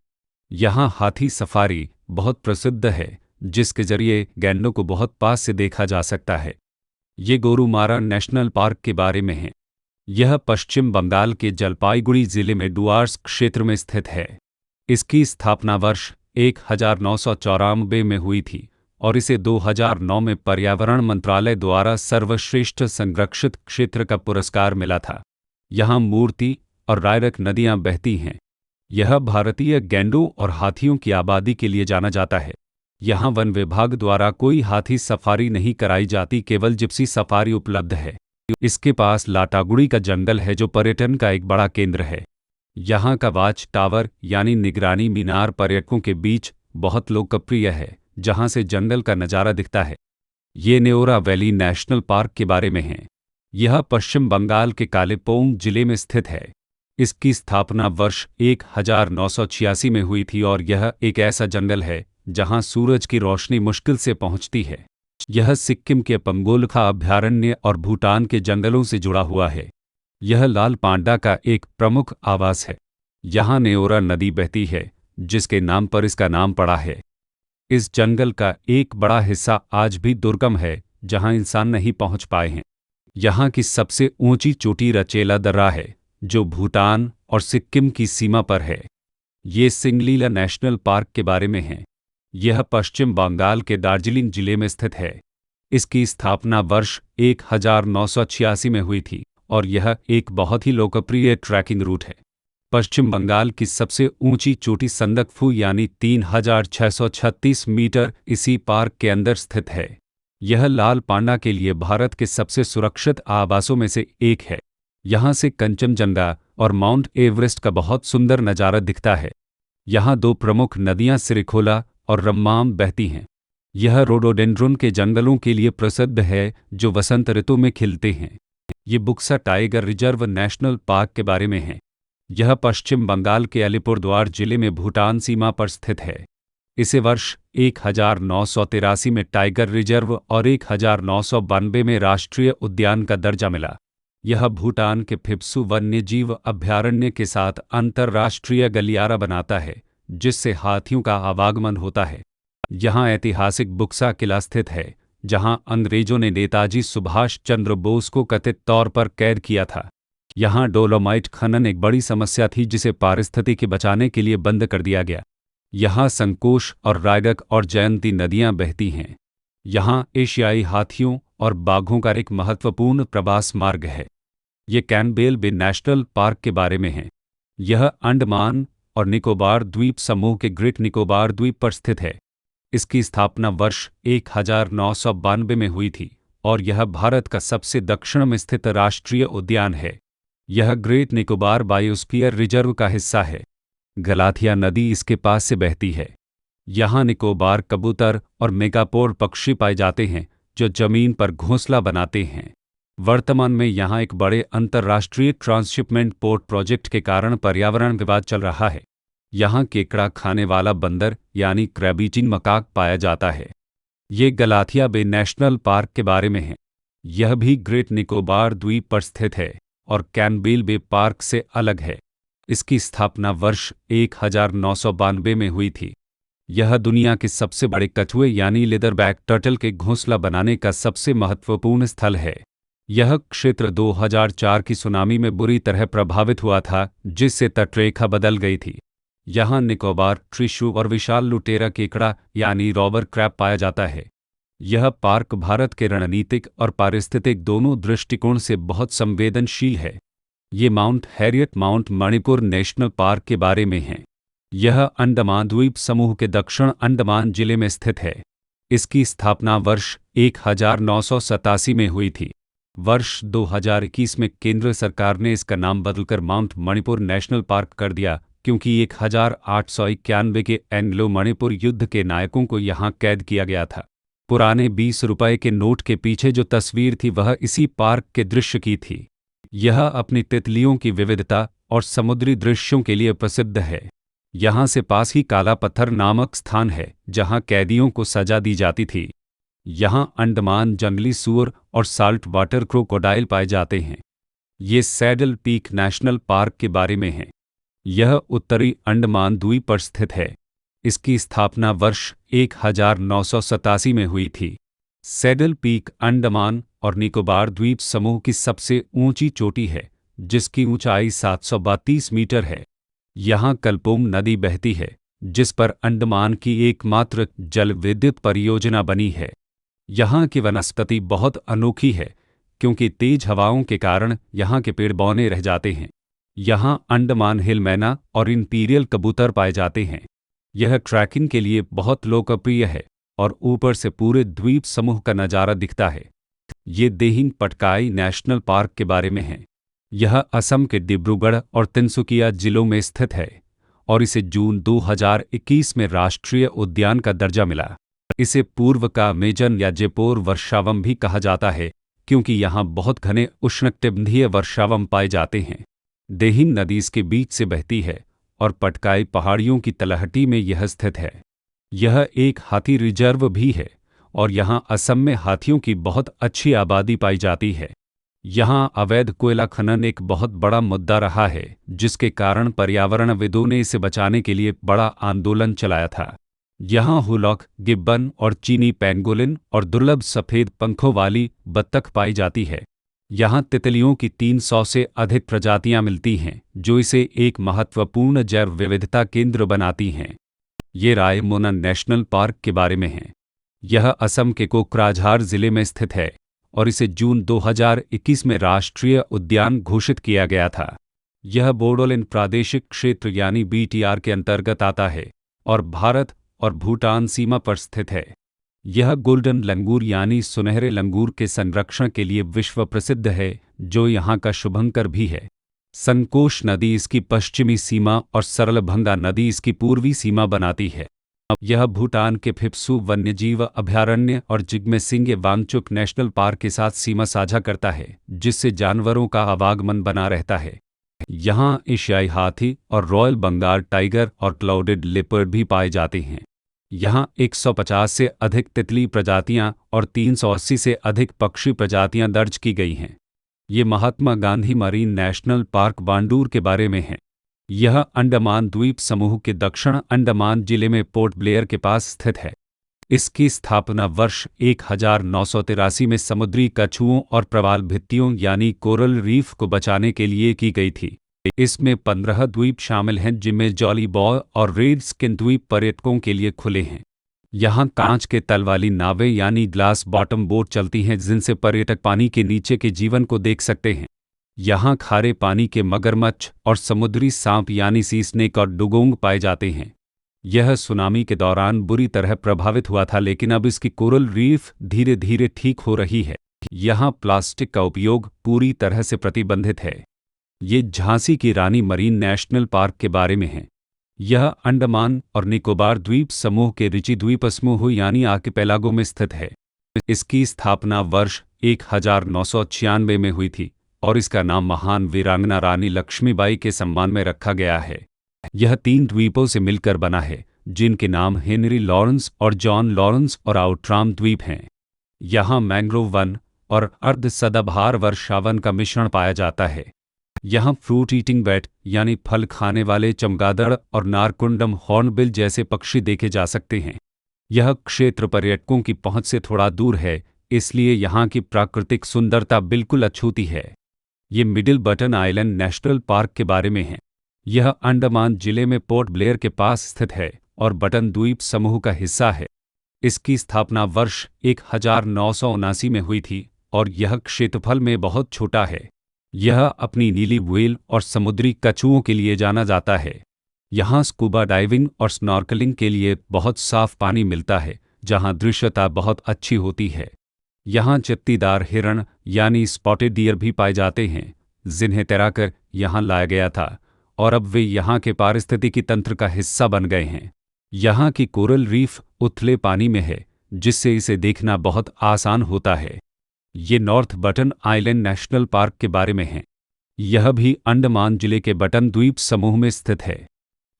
यहाँ हाथी सफारी बहुत प्रसिद्ध है जिसके जरिए गैंडों को बहुत पास से देखा जा सकता है। ये गोरुमारा नेशनल पार्क के बारे में है। यह पश्चिम बंगाल के जलपाईगुड़ी जिले में डुआर्स क्षेत्र में स्थित है। इसकी स्थापना वर्ष 1994 में हुई थी और इसे 2009 में पर्यावरण मंत्रालय द्वारा सर्वश्रेष्ठ संरक्षित क्षेत्र का पुरस्कार मिला था। यहाँ मूर्ति और रायरक नदियाँ बहती हैं। यह भारतीय गैंडों और हाथियों की आबादी के लिए जाना जाता है। यहाँ वन विभाग द्वारा कोई हाथी सफारी नहीं कराई जाती, केवल जिप्सी सफारी उपलब्ध है। इसके पास लाटागुड़ी का जंगल है जो पर्यटन का एक बड़ा केंद्र है। यहाँ का वाच टावर यानी निगरानी मीनार पर्यटकों के बीच बहुत लोकप्रिय है जहाँ से जंगल का नज़ारा दिखता है। ये नेओरा वैली नेशनल पार्क के बारे में है। यह पश्चिम बंगाल के कालिम्पोंग जिले में स्थित है। इसकी स्थापना वर्ष 1986 में हुई थी और यह एक ऐसा जंगल है जहां सूरज की रोशनी मुश्किल से पहुंचती है। यह सिक्किम के पंगोलखा अभयारण्य और भूटान के जंगलों से जुड़ा हुआ है। यह लाल पांडा का एक प्रमुख आवास है। यहाँ नेओरा नदी बहती है जिसके नाम पर इसका नाम पड़ा है। इस जंगल का एक बड़ा हिस्सा आज भी दुर्गम है जहां इंसान नहीं पहुंच पाए हैं। यहाँ की सबसे ऊंची चोटी रचेला दर्रा है जो भूटान और सिक्किम की सीमा पर है। ये सिंगलीला नेशनल पार्क के बारे में है। यह पश्चिम बंगाल के दार्जिलिंग जिले में स्थित है। इसकी स्थापना वर्ष 1986 में हुई थी और यह एक बहुत ही लोकप्रिय ट्रैकिंग रूट है। पश्चिम बंगाल की सबसे ऊंची चोटी संदकफू यानी 3636 मीटर इसी पार्क के अंदर स्थित है। यह लाल पांडा के लिए भारत के सबसे सुरक्षित आवासों में से एक है। यहाँ से कंचनजंगा और माउंट एवरेस्ट का बहुत सुंदर नज़ारा दिखता है। यहाँ दो प्रमुख नदियाँ सिरिखोला और रम्माम बहती हैं। यह रोडोडेंड्रोन के जंगलों के लिए प्रसिद्ध है जो वसंत ऋतु में खिलते हैं। ये Buxa tiger reserve national park के बारे में है। यह पश्चिम बंगाल के अलीपुरद्वार जिले में भूटान सीमा पर स्थित है। इसे वर्ष 1983 में टाइगर रिजर्व और 1992 में राष्ट्रीय उद्यान का दर्जा मिला। यह भूटान के फिप्सू वन्यजीव अभयारण्य के साथ अंतर्राष्ट्रीय गलियारा बनाता है जिससे हाथियों का आवागमन होता है। यहाँ ऐतिहासिक बुक्सा किला स्थित है जहाँ अंग्रेजों ने नेताजी सुभाष चंद्र बोस को कथित तौर पर कैद किया था। यहाँ डोलोमाइट खनन एक बड़ी समस्या थी जिसे पारिस्थितिकी बचाने के लिए बंद कर दिया गया। यहाँ संकोश और रायडक और जयंती नदियाँ बहती हैं। यहाँ एशियाई हाथियों और बाघों का एक महत्वपूर्ण प्रवास मार्ग है। ये कैम्पबेल बे नेशनल पार्क के बारे में है। यह अंडमान और निकोबार द्वीप समूह के ग्रेट निकोबार द्वीप पर स्थित है। इसकी स्थापना वर्ष 1992 में हुई थी और यह भारत का सबसे दक्षिण में स्थित राष्ट्रीय उद्यान है। यह ग्रेट निकोबार बायोस्फीयर रिजर्व का हिस्सा है। गलाथिया नदी इसके पास से बहती है। यहाँ निकोबार कबूतर और मेगापोर पक्षी पाए जाते हैं जो जमीन पर घोंसला बनाते हैं। वर्तमान में यहाँ एक बड़े अंतर्राष्ट्रीय ट्रांसशिपमेंट पोर्ट प्रोजेक्ट के कारण पर्यावरण विवाद चल रहा है। यहाँ केकड़ा खाने वाला बंदर यानी क्रैबीचिन मकाक पाया जाता है। ये गलाथिया बे नेशनल पार्क के बारे में है। यह भी ग्रेट निकोबार द्वीप पर स्थित है और कैम्पबेल बे पार्क से अलग है। इसकी स्थापना वर्ष 1992 में हुई थी। यह दुनिया के सबसे बड़े कछुए यानी लेदरबैक टर्टल के घोंसला बनाने का सबसे महत्वपूर्ण स्थल है। यह क्षेत्र 2004 की सुनामी में बुरी तरह प्रभावित हुआ था जिससे तटरेखा बदल गई थी। यहाँ निकोबार ट्रिशु और विशाल लुटेरा केकड़ा यानी रॉबर क्रैब पाया जाता है। यह पार्क भारत के रणनीतिक और पारिस्थितिक दोनों दृष्टिकोण से बहुत संवेदनशील है। ये mount Harriet mount Manipur national park के बारे में है। यह अंडमान द्वीप समूह के दक्षिण अंडमान जिले में स्थित है। इसकी स्थापना वर्ष 1987 में हुई थी। वर्ष 2021 में केंद्र सरकार ने इसका नाम बदलकर माउंट मणिपुर नेशनल पार्क कर दिया क्योंकि 1891 के एंग्लो मणिपुर युद्ध के नायकों को यहाँ कैद किया गया था। पुराने 20 रुपए के नोट के पीछे जो तस्वीर थी वह इसी पार्क के दृश्य की थी। यह अपनी तितलियों की विविधता और समुद्री दृश्यों के लिए प्रसिद्ध है। यहाँ से पास ही काला पत्थर नामक स्थान है जहाँ कैदियों को सजा दी जाती थी। यहाँ अंडमान जंगली सूअर और साल्ट वाटर क्रोकोडाइल पाए जाते हैं। ये सैडल पीक नेशनल पार्क के बारे में है। यह उत्तरी अंडमान द्वीप पर स्थित है। इसकी स्थापना वर्ष 1987 में हुई थी। सैडल पीक अंडमान और निकोबार द्वीप समूह की सबसे ऊंची चोटी है जिसकी ऊंचाई 732 मीटर है। यहाँ कल्पोम नदी बहती है जिस पर अंडमान की एकमात्र जल विद्युत परियोजना बनी है। यहाँ की वनस्पति बहुत अनोखी है क्योंकि तेज हवाओं के कारण यहाँ के पेड़ बौने रह जाते हैं। यहाँ अंडमान हिल मैना और इंपीरियल कबूतर पाए जाते हैं। यह ट्रैकिंग के लिए बहुत लोकप्रिय है और ऊपर से पूरे द्वीप समूह का नज़ारा दिखता है। ये देहिंग पटकाई नेशनल पार्क के बारे में है। यह असम के डिब्रूगढ़ और तिनसुकिया जिलों में स्थित है और इसे जून 2021 में राष्ट्रीय उद्यान का दर्जा मिला। इसे पूर्व का मेजन या जयपुर वर्षावम भी कहा जाता है क्योंकि यहाँ बहुत घने उष्णकटिबंधीय वर्षावन पाए जाते हैं। देहिंग नदी इसके बीच से बहती है और पटकाई पहाड़ियों की तलहटी में यह स्थित है। यह एक हाथी रिजर्व भी है और यहाँ असम में हाथियों की बहुत अच्छी आबादी पाई जाती है। यहाँ अवैध कोयला खनन एक बहुत बड़ा मुद्दा रहा है, जिसके कारण पर्यावरणविदों ने इसे बचाने के लिए बड़ा आंदोलन चलाया था। यहाँ हुलॉक, गिब्बन और चीनी पेंगोलिन और दुर्लभ सफ़ेद पंखों वाली बत्तख पाई जाती है। यहाँ तितलियों की 300 से अधिक प्रजातियाँ मिलती हैं, जो इसे एक महत्वपूर्ण जैव विविधता केंद्र बनाती हैं। ये रायमोना नेशनल पार्क के बारे में है। यह असम के कोकराझार जिले में स्थित है और इसे जून 2021 में राष्ट्रीय उद्यान घोषित किया गया था। यह बोडोलैंड प्रादेशिक क्षेत्र यानी BTR के अंतर्गत आता है और भारत और भूटान सीमा पर स्थित है। यह गोल्डन लंगूर यानी सुनहरे लंगूर के संरक्षण के लिए विश्व प्रसिद्ध है, जो यहाँ का शुभंकर भी है। संकोश नदी इसकी पश्चिमी सीमा और सरलभंगा नदी इसकी पूर्वी सीमा बनाती है। यह भूटान के फिप्सू वन्यजीव अभयारण्य और जिग्मे सिंगे वांगचुक नेशनल पार्क के साथ सीमा साझा करता है, जिससे जानवरों का आवागमन बना रहता है। यहाँ एशियाई हाथी और रॉयल बंगाल टाइगर और क्लाउडेड लेपर्ड भी पाए जाते हैं। यहाँ 150 से अधिक तितली प्रजातियाँ और 380 से अधिक पक्षी प्रजातियाँ दर्ज की गई हैं। ये Mahatma Gandhi marine national park वांडूर के बारे में है। यह अंडमान द्वीप समूह के दक्षिण अंडमान जिले में पोर्ट ब्लेयर के पास स्थित है। इसकी स्थापना वर्ष 1983 में समुद्री कछुओं और प्रवाल भित्तियों यानी कोरल रीफ को बचाने के लिए की गई थी। इसमें 15 द्वीप शामिल हैं, जिनमें जॉली बॉय और रेड स्किन द्वीप पर्यटकों के लिए खुले हैं। यहाँ कांच के तल वाली नावें यानी ग्लास बॉटम बोट चलती हैं, जिनसे पर्यटक पानी के नीचे के जीवन को देख सकते हैं। यहाँ खारे पानी के मगरमच्छ और समुद्री सांप यानी सी स्नेक और डुगोंग पाए जाते हैं। यह सुनामी के दौरान बुरी तरह प्रभावित हुआ था, लेकिन अब इसकी कोरल रीफ धीरे धीरे ठीक हो रही है। यहाँ प्लास्टिक का उपयोग पूरी तरह से प्रतिबंधित है। ये झांसी की रानी मरीन नेशनल पार्क के बारे में है। यह अंडमान और निकोबार द्वीप समूह के रिची द्वीप समूह यानी आर्किपेलागो में स्थित है। इसकी स्थापना वर्ष 1996 में हुई थी और इसका नाम महान वीरांगना रानी लक्ष्मीबाई के सम्मान में रखा गया है। यह 3 द्वीपों से मिलकर बना है, जिनके नाम हेनरी लॉरेंस और जॉन लॉरेंस और आउट्राम द्वीप हैं। यहाँ मैंग्रोव वन और अर्ध सदाबहार वर्षावन का मिश्रण पाया जाता है। यहाँ फ्रूट ईटिंग बैट यानी फल खाने वाले चमगादड़ और नारकुंडम हॉर्नबिल जैसे पक्षी देखे जा सकते हैं। यह क्षेत्र पर्यटकों की पहुंच से थोड़ा दूर है, इसलिए यहाँ की प्राकृतिक सुंदरता बिल्कुल अछूती है। ये middle button island national park के बारे में है। यह अंडमान जिले में पोर्ट ब्लेयर के पास स्थित है और बटन द्वीप समूह का हिस्सा है। इसकी स्थापना वर्ष 1979 में हुई थी और यह क्षेत्रफल में बहुत छोटा है। यह अपनी नीली व्हेल और समुद्री कछुओं के लिए जाना जाता है। यहाँ स्कूबा डाइविंग और स्नॉर्कलिंग के लिए बहुत साफ पानी मिलता है, जहाँ दृश्यता बहुत अच्छी होती है। यहाँ चित्तीदार हिरण यानी स्पॉटेड डियर भी पाए जाते हैं, जिन्हें तैराकर यहाँ लाया गया था और अब वे यहाँ के पारिस्थितिकी तंत्र का हिस्सा बन गए हैं। यहाँ की कोरल रीफ उथले पानी में है, जिससे इसे देखना बहुत आसान होता है। ये north button island national park के बारे में है। यह भी अंडमान जिले के बटन द्वीप समूह में स्थित है।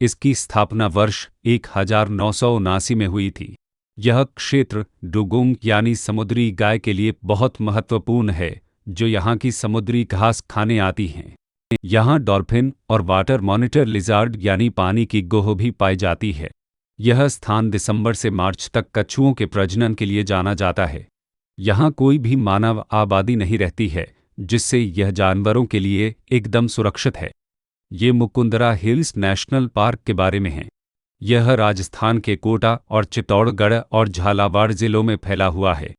इसकी स्थापना वर्ष 1979 में हुई थी। यह क्षेत्र डुगोंग यानी समुद्री गाय के लिए बहुत महत्वपूर्ण है, जो यहाँ की समुद्री घास खाने आती हैं। यहाँ डॉल्फिन और वाटर मॉनिटर लिजार्ड यानी पानी की गोह भी पाई जाती है। यह स्थान दिसंबर से मार्च तक कछुओं के प्रजनन के लिए जाना जाता है। यहाँ कोई भी मानव आबादी नहीं रहती है, जिससे यह जानवरों के लिए एकदम सुरक्षित है। ये मुकुंदरा हिल्स नेशनल पार्क के बारे में है। यह राजस्थान के कोटा और चित्तौड़गढ़ और झालावाड़ जिलों में फैला हुआ है।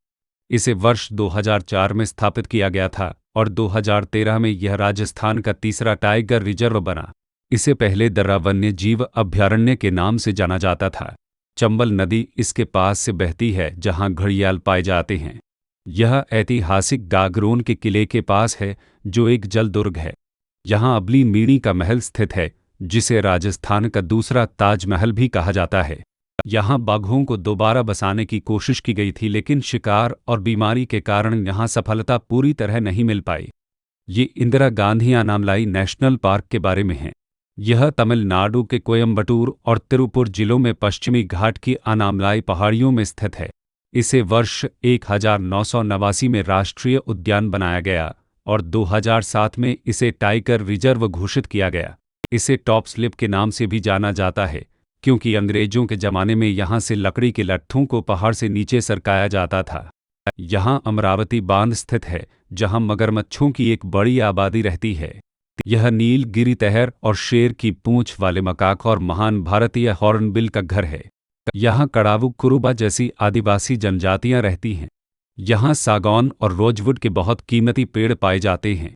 इसे वर्ष 2004 में स्थापित किया गया था और 2013 में यह राजस्थान का तीसरा टाइगर रिजर्व बना। इसे पहले दर्रा वन्य जीव अभयारण्य के नाम से जाना जाता था। चंबल नदी इसके पास से बहती है, जहाँ घड़ियाल पाए जाते हैं। यह ऐतिहासिक गागरोन के किले के पास है, जो एक जल दुर्ग है। यहाँ अबली मीणी का महल स्थित है, जिसे राजस्थान का दूसरा ताजमहल भी कहा जाता है। यहाँ बाघों को दोबारा बसाने की कोशिश की गई थी, लेकिन शिकार और बीमारी के कारण यहाँ सफलता पूरी तरह नहीं मिल पाई। ये इंदिरा गांधी अनामलाई नेशनल पार्क के बारे में है। यह तमिलनाडु के कोयम्बटूर और तिरुपुर जिलों में पश्चिमी घाट की अनामलाई पहाड़ियों में स्थित है। इसे वर्ष 1989 में राष्ट्रीय उद्यान बनाया गया और 2007 में इसे टाइगर रिजर्व घोषित किया गया। इसे टॉप स्लिप के नाम से भी जाना जाता है, क्योंकि अंग्रेजों के जमाने में यहाँ से लकड़ी के लट्ठों को पहाड़ से नीचे सरकाया जाता था। यहाँ अमरावती बांध स्थित है, जहाँ मगरमच्छों की एक बड़ी आबादी रहती है। यह नीलगिरी तहर और शेर की पूंछ वाले मकाक और महान भारतीय हॉर्नबिल का घर है। यहाँ कड़ावू कुरुबा जैसी आदिवासी जनजातियां रहती हैं। यहाँ सागौन और रोजवुड के बहुत कीमती पेड़ पाए जाते हैं।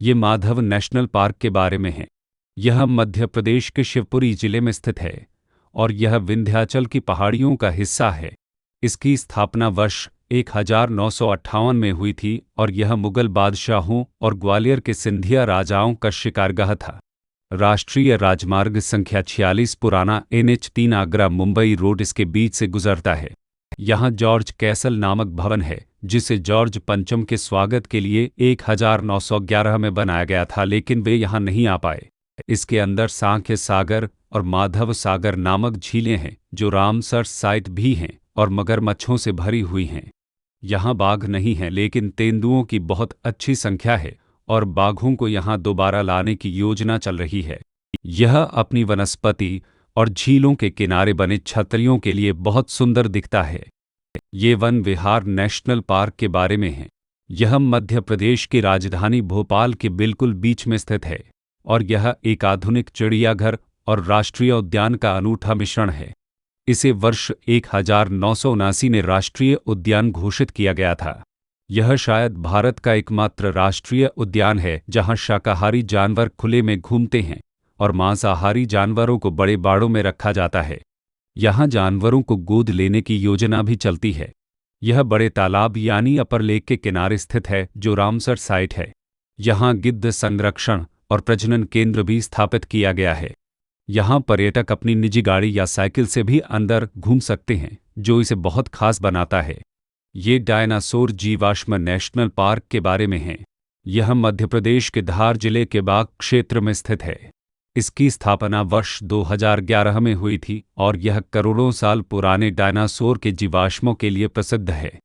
ये माधव नेशनल पार्क के बारे में है। यह मध्य प्रदेश के शिवपुरी जिले में स्थित है और यह विंध्याचल की पहाड़ियों का हिस्सा है। इसकी स्थापना वर्ष 1958 में हुई थी और यह मुगल बादशाहों और ग्वालियर के सिंधिया राजाओं का शिकारगाह था। राष्ट्रीय राजमार्ग संख्या 46 पुराना NH3 आगरा मुंबई रोड इसके बीच से गुजरता है। यहाँ जॉर्ज कैसल नामक भवन है, जिसे जॉर्ज पंचम के स्वागत के लिए 1911 में बनाया गया था, लेकिन वे यहाँ नहीं आ पाए। इसके अंदर सांख्य सागर और माधव सागर नामक झीलें हैं, जो रामसर साइट भी हैं और मगरमच्छों से भरी हुई हैं। यहाँ बाघ नहीं हैं, लेकिन तेंदुओं की बहुत अच्छी संख्या है और बाघों को यहाँ दोबारा लाने की योजना चल रही है। यह अपनी वनस्पति और झीलों के किनारे बने छतरियों के लिए बहुत सुंदर दिखता है। ये वन विहार नेशनल पार्क के बारे में है। यह मध्य प्रदेश की राजधानी भोपाल के बिल्कुल बीच में स्थित है और यह एक आधुनिक चिड़ियाघर और राष्ट्रीय उद्यान का अनूठा मिश्रण है। इसे वर्ष 1979 में राष्ट्रीय उद्यान घोषित किया गया था। यह शायद भारत का एकमात्र राष्ट्रीय उद्यान है जहां शाकाहारी जानवर खुले में घूमते हैं और मांसाहारी जानवरों को बड़े बाड़ों में रखा जाता है। यहाँ जानवरों को गोद लेने की योजना भी चलती है। यह बड़े तालाब यानी अपर लेक के किनारे स्थित है, जो रामसर साइट है। यहाँ गिद्ध संरक्षण और प्रजनन केंद्र भी स्थापित किया गया है। यहाँ पर्यटक अपनी निजी गाड़ी या साइकिल से भी अंदर घूम सकते हैं, जो इसे बहुत खास बनाता है। ये डायनासोर जीवाश्म नेशनल पार्क के बारे में है। यह मध्य प्रदेश के धार जिले के बाग क्षेत्र में स्थित है। इसकी स्थापना वर्ष 2011 में हुई थी और यह करोड़ों साल पुराने डायनासोर के जीवाश्मों के लिए प्रसिद्ध है।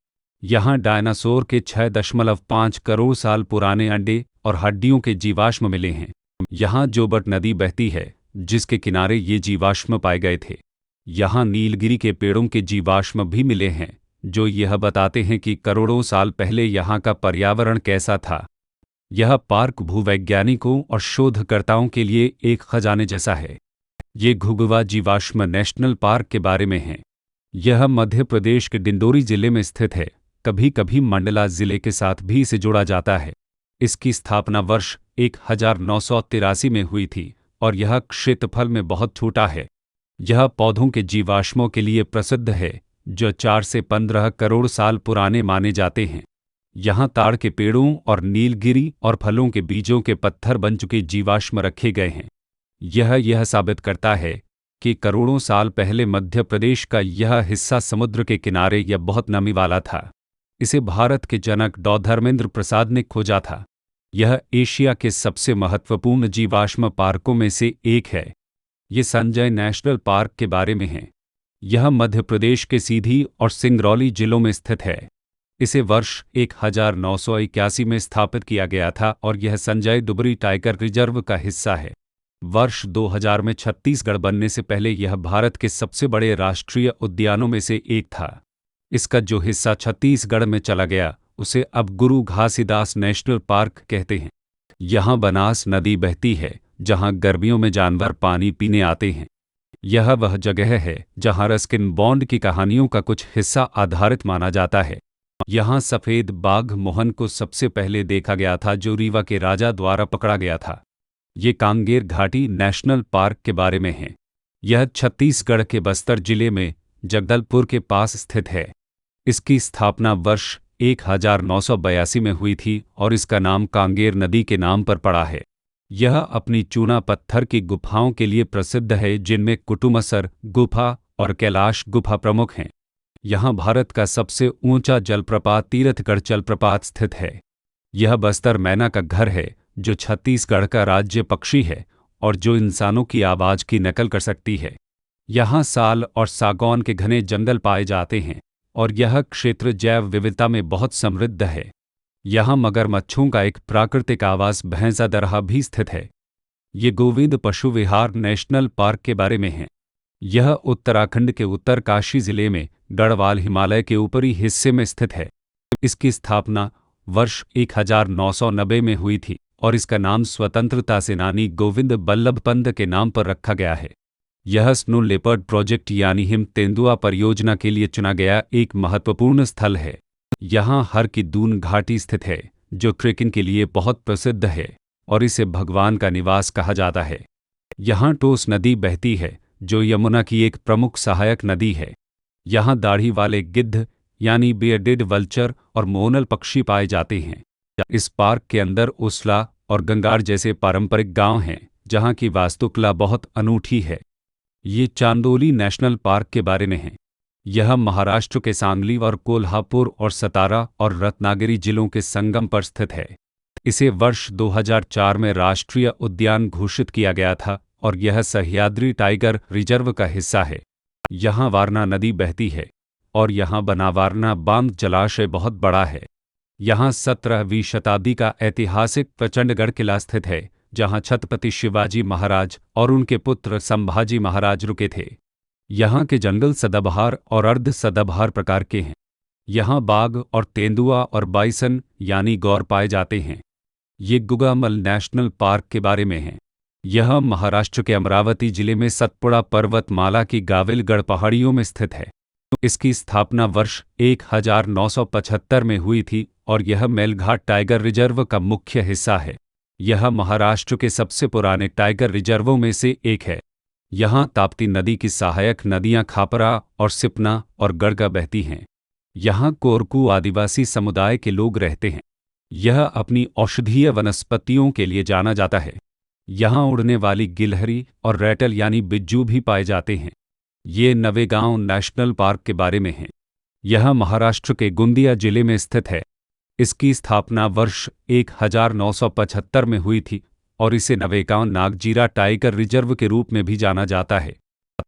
यहाँ डायनासोर के 6.5 करोड़ साल पुराने अंडे और हड्डियों के जीवाश्म मिले हैं। यहाँ जोबट नदी बहती है, जिसके किनारे ये जीवाश्म पाए गए थे। यहाँ नीलगिरी के पेड़ों के जीवाश्म भी मिले हैं, जो यह बताते हैं कि करोड़ों साल पहले यहाँ का पर्यावरण कैसा था। यह पार्क भूवैज्ञानिकों और शोधकर्ताओं के लिए एक खजाने जैसा है। ये घुघुवा जीवाश्म नेशनल पार्क के बारे में है। यह मध्य प्रदेश के डिंडोरी जिले में स्थित है। कभी कभी मंडला जिले के साथ भी इसे जोड़ा जाता है। इसकी स्थापना वर्ष 1983 में हुई थी और यह क्षेत्रफल में बहुत छोटा है। यह पौधों के जीवाश्मों के लिए प्रसिद्ध है, जो 4 से 15 करोड़ साल पुराने माने जाते हैं। यहाँ ताड़ के पेड़ों और नीलगिरी और फलों के बीजों के पत्थर बन चुके जीवाश्म रखे गए हैं। यह साबित करता है कि करोड़ों साल पहले मध्य प्रदेश का यह हिस्सा समुद्र के किनारे या बहुत नमी वाला था। इसे भारत के जनक डॉ धर्मेंद्र प्रसाद ने खोजा था। यह एशिया के सबसे महत्वपूर्ण जीवाश्म पार्कों में से एक है। ये संजय नेशनल पार्क के बारे में है। यह मध्य प्रदेश के सीधी और सिंगरौली जिलों में स्थित है। इसे वर्ष 1981 में स्थापित किया गया था और यह संजय डुबरी टाइगर रिजर्व का हिस्सा है। वर्ष 2000 में छत्तीसगढ़ बनने से पहले यह भारत के सबसे बड़े राष्ट्रीय उद्यानों में से एक था। इसका जो हिस्सा छत्तीसगढ़ में चला गया, उसे अब गुरु घासीदास नेशनल पार्क कहते हैं। यहाँ बनास नदी बहती है, जहाँ गर्मियों में जानवर पानी पीने आते हैं। यह वह जगह है जहाँ रस्किन बॉन्ड की कहानियों का कुछ हिस्सा आधारित माना जाता है। यहाँ सफ़ेद बाघ मोहन को सबसे पहले देखा गया था, जो रीवा के राजा द्वारा पकड़ा गया था। ये कांगेर घाटी नेशनल पार्क के बारे में है। यह छत्तीसगढ़ के बस्तर जिले में जगदलपुर के पास स्थित है। इसकी स्थापना वर्ष 1982 में हुई थी और इसका नाम कांगेर नदी के नाम पर पड़ा है। यह अपनी चूना पत्थर की गुफाओं के लिए प्रसिद्ध है, जिनमें कुटुमसर गुफा और कैलाश गुफा प्रमुख हैं। यहाँ भारत का सबसे ऊंचा जलप्रपात तीरथगढ़ जलप्रपात स्थित है। यह बस्तर मैना का घर है, जो छत्तीसगढ़ का राज्य पक्षी है और जो इंसानों की आवाज़ की नकल कर सकती है। यहाँ साल और सागौन के घने जंगल पाए जाते हैं और यह क्षेत्र जैव विविधता में बहुत समृद्ध है। यहाँ मगरमच्छों का एक प्राकृतिक आवास भैंसा दरहा भी स्थित है। ये गोविंद पशु विहार नेशनल पार्क के बारे में है। यह उत्तराखंड के उत्तरकाशी जिले में गढ़वाल हिमालय के ऊपरी हिस्से में स्थित है। इसकी स्थापना वर्ष 1990 में हुई थी और इसका नाम स्वतंत्रता सेनानी गोविंद बल्लभ पंत के नाम पर रखा गया है। यह स्नो लेपर्ड प्रोजेक्ट यानी हिम तेंदुआ परियोजना के लिए चुना गया एक महत्वपूर्ण स्थल है। यहाँ हर की दून घाटी स्थित है, जो ट्रेकिंग के लिए बहुत प्रसिद्ध है और इसे भगवान का निवास कहा जाता है। यहाँ टोस नदी बहती है, जो यमुना की एक प्रमुख सहायक नदी है। यहाँ दाढ़ी वाले गिद्ध यानी बियर्डेड वल्चर और मोनल पक्षी पाए जाते हैं। इस पार्क के अंदर उस्ला और गंगार जैसे पारंपरिक गांव हैं, जहाँ की वास्तुकला बहुत अनूठी है। ये चांदोली नेशनल पार्क के बारे में है। यह महाराष्ट्र के सांगली और कोल्हापुर और सतारा और रत्नागिरी जिलों के संगम पर स्थित है। इसे वर्ष 2004 में राष्ट्रीय उद्यान घोषित किया गया था और यह सह्याद्री टाइगर रिजर्व का हिस्सा है। यहाँ वारना नदी बहती है और यहाँ बना वारना बांध जलाशय बहुत बड़ा है। यहाँ 17वीं शताब्दी का ऐतिहासिक प्रचंडगढ़ किला स्थित है, जहाँ छत्रपति शिवाजी महाराज और उनके पुत्र संभाजी महाराज रुके थे। यहाँ के जंगल सदाबहार और अर्ध सदाबहार प्रकार के हैं। यहाँ बाघ और तेंदुआ और बाइसन यानी गौर पाए जाते हैं। ये गुगामल नेशनल पार्क के बारे में है। यह महाराष्ट्र के अमरावती जिले में सतपुड़ा पर्वतमाला की गाविलगढ़ पहाड़ियों में स्थित है। इसकी स्थापना वर्ष 1975 में हुई थी और यह मेलघाट टाइगर रिजर्व का मुख्य हिस्सा है। यह महाराष्ट्र के सबसे पुराने टाइगर रिजर्वों में से एक है। यहाँ ताप्ती नदी की सहायक नदियाँ खापरा और सिपना और गड़गा बहती हैं। यहाँ कोरकू आदिवासी समुदाय के लोग रहते हैं। यह अपनी औषधीय वनस्पतियों के लिए जाना जाता है। यहाँ उड़ने वाली गिलहरी और रैटल यानी बिज्जू भी पाए जाते हैं। ये नवेगांव नेशनल पार्क के बारे में है। यह महाराष्ट्र के गोंदिया जिले में स्थित है। इसकी स्थापना वर्ष 1975 में हुई थी और इसे नवेगांव नागजीरा टाइगर रिजर्व के रूप में भी जाना जाता है।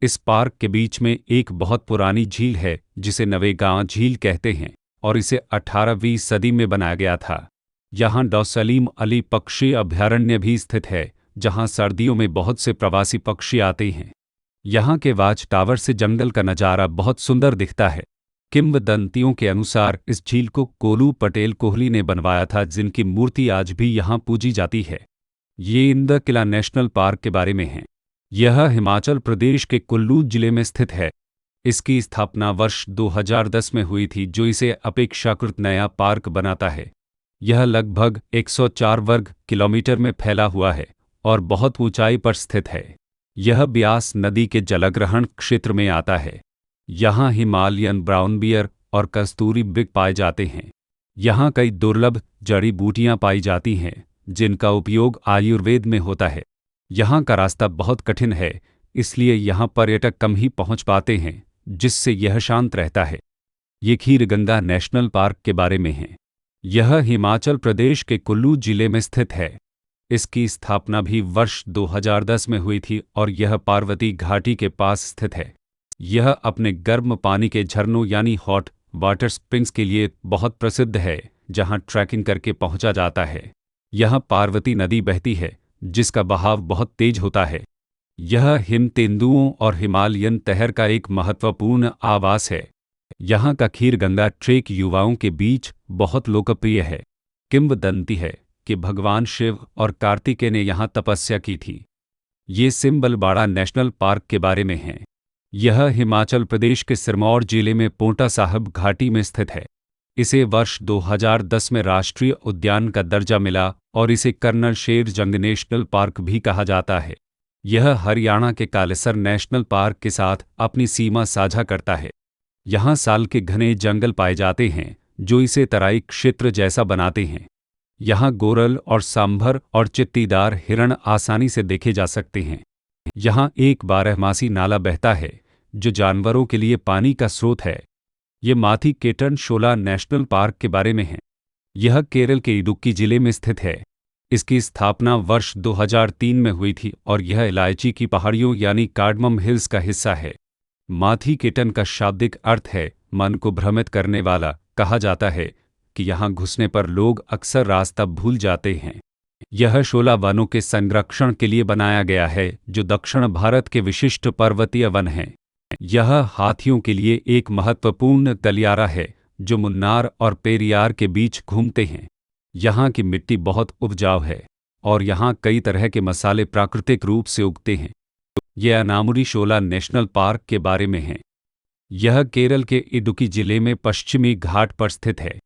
इस पार्क के बीच में एक बहुत पुरानी झील है, जिसे नवेगांव झील कहते हैं और इसे 18वीं सदी में बनाया गया था। यहाँ डॉ सलीम अली पक्षी अभयारण्य भी स्थित है, जहाँ सर्दियों में बहुत से प्रवासी पक्षी आते हैं। यहाँ के वाच टावर से जंगल का नज़ारा बहुत सुंदर दिखता है। किंवदंतियों के अनुसार इस झील को कोलू पटेल कोहली ने बनवाया था, जिनकी मूर्ति आज भी यहाँ पूजी जाती है। ये इंद किला नेशनल पार्क के बारे में है। यह हिमाचल प्रदेश के कुल्लू जिले में स्थित है। इसकी स्थापना वर्ष 2010 में हुई थी, जो इसे अपेक्षाकृत नया पार्क बनाता है। यह लगभग 104 वर्ग किलोमीटर में फैला हुआ है और बहुत ऊंचाई पर स्थित है। यह ब्यास नदी के जलग्रहण क्षेत्र में आता है। यहाँ हिमालयन ब्राउन बियर और कस्तूरी मृग पाए जाते हैं। यहाँ कई दुर्लभ जड़ी बूटियाँ पाई जाती हैं, जिनका उपयोग आयुर्वेद में होता है। यहाँ का रास्ता बहुत कठिन है, इसलिए यहाँ पर्यटक कम ही पहुँच पाते हैं, जिससे यह शांत रहता है। ये खीरगंगा नेशनल पार्क के बारे में है। यह हिमाचल प्रदेश के कुल्लू जिले में स्थित है। इसकी स्थापना भी वर्ष 2010 में हुई थी और यह पार्वती घाटी के पास स्थित है। यह अपने गर्म पानी के झरनों यानी हॉट वाटर स्प्रिंग्स के लिए बहुत प्रसिद्ध है, जहां ट्रैकिंग करके पहुंचा जाता है। यहां पार्वती नदी बहती है, जिसका बहाव बहुत तेज होता है। यह हिम तेंदुओं और हिमालयन तहर का एक महत्वपूर्ण आवास है। यहाँ का खीरगंगा ट्रेक युवाओं के बीच बहुत लोकप्रिय है। किंवदंती है कि भगवान शिव और कार्तिकेय ने यहाँ तपस्या की थी। ये सिंबलबाड़ा नेशनल पार्क के बारे में है। यह हिमाचल प्रदेश के सिरमौर जिले में पोंटा साहिब घाटी में स्थित है। इसे वर्ष 2010 में राष्ट्रीय उद्यान का दर्जा मिला और इसे कर्नल शेर जंग नेशनल पार्क भी कहा जाता है। यह हरियाणा के कालेसर नेशनल पार्क के साथ अपनी सीमा साझा करता है। यहाँ साल के घने जंगल पाए जाते हैं, जो इसे तराई क्षेत्र जैसा बनाते हैं। यहाँ गोरल और सांभर और चित्तीदार हिरण आसानी से देखे जा सकते हैं। यहाँ एक बारहमासी नाला बहता है, जो जानवरों के लिए पानी का स्रोत है। ये माथी केटन शोला नेशनल पार्क के बारे में है। यह केरल के इडुक्की जिले में स्थित है। इसकी स्थापना वर्ष 2003 में हुई थी और यह इलायची की पहाड़ियों यानी कार्डमम हिल्स का हिस्सा है। माथी केटन का शाब्दिक अर्थ है मन को भ्रमित करने वाला। कहा जाता है कि यहाँ घुसने पर लोग अक्सर रास्ता भूल जाते हैं। यह शोला वनों के संरक्षण के लिए बनाया गया है, जो दक्षिण भारत के विशिष्ट पर्वतीय वन हैं। यह हाथियों के लिए एक महत्वपूर्ण गलियारा है जो मुन्नार और पेरियार के बीच घूमते हैं। यहाँ की मिट्टी बहुत उपजाऊ है और यहाँ कई तरह के मसाले प्राकृतिक रूप से उगते हैं। यह अनामुरी शोला नेशनल पार्क के बारे में है। यह केरल के इडुक्की जिले में पश्चिमी घाट पर स्थित है।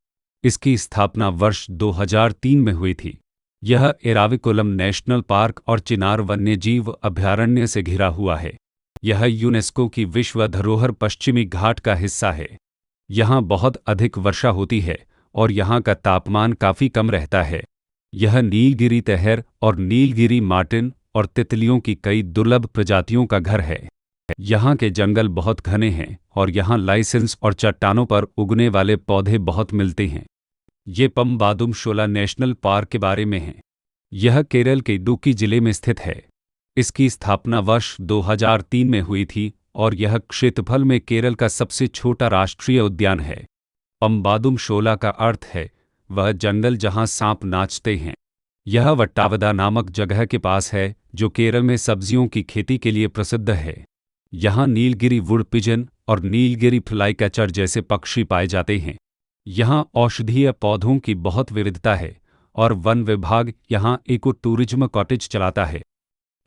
इसकी स्थापना वर्ष 2003 में हुई थी। यह एराविकुलम नेशनल पार्क और चिनार वन्यजीव अभयारण्य से घिरा हुआ है। यह यूनेस्को की विश्व धरोहर पश्चिमी घाट का हिस्सा है। यहाँ बहुत अधिक वर्षा होती है और यहाँ का तापमान काफ़ी कम रहता है। यह नीलगिरी तहर और नीलगिरी मार्टिन और तितलियों की कई दुर्लभ प्रजातियों का घर है। यहाँ के जंगल बहुत घने हैं और यहाँ लाइसेंस और चट्टानों पर उगने वाले पौधे बहुत मिलते हैं। ये पम्बादुम शोला नेशनल पार्क के बारे में है। यह केरल के इडुक्की जिले में स्थित है। इसकी स्थापना वर्ष 2003 में हुई थी और यह क्षेत्रफल में केरल का सबसे छोटा राष्ट्रीय उद्यान है। पम्बादुम शोला का अर्थ है वह जंगल जहां सांप नाचते हैं। यह वट्टावदा नामक जगह के पास है जो केरल में सब्जियों की खेती के लिए प्रसिद्ध है। यहाँ नीलगिरी वुड पिजन और नीलगिरी फ्लाईकैचर जैसे पक्षी पाए जाते हैं। यहाँ औषधीय पौधों की बहुत विविधता है और वन विभाग यहाँ इको टूरिज्म कॉटेज चलाता है।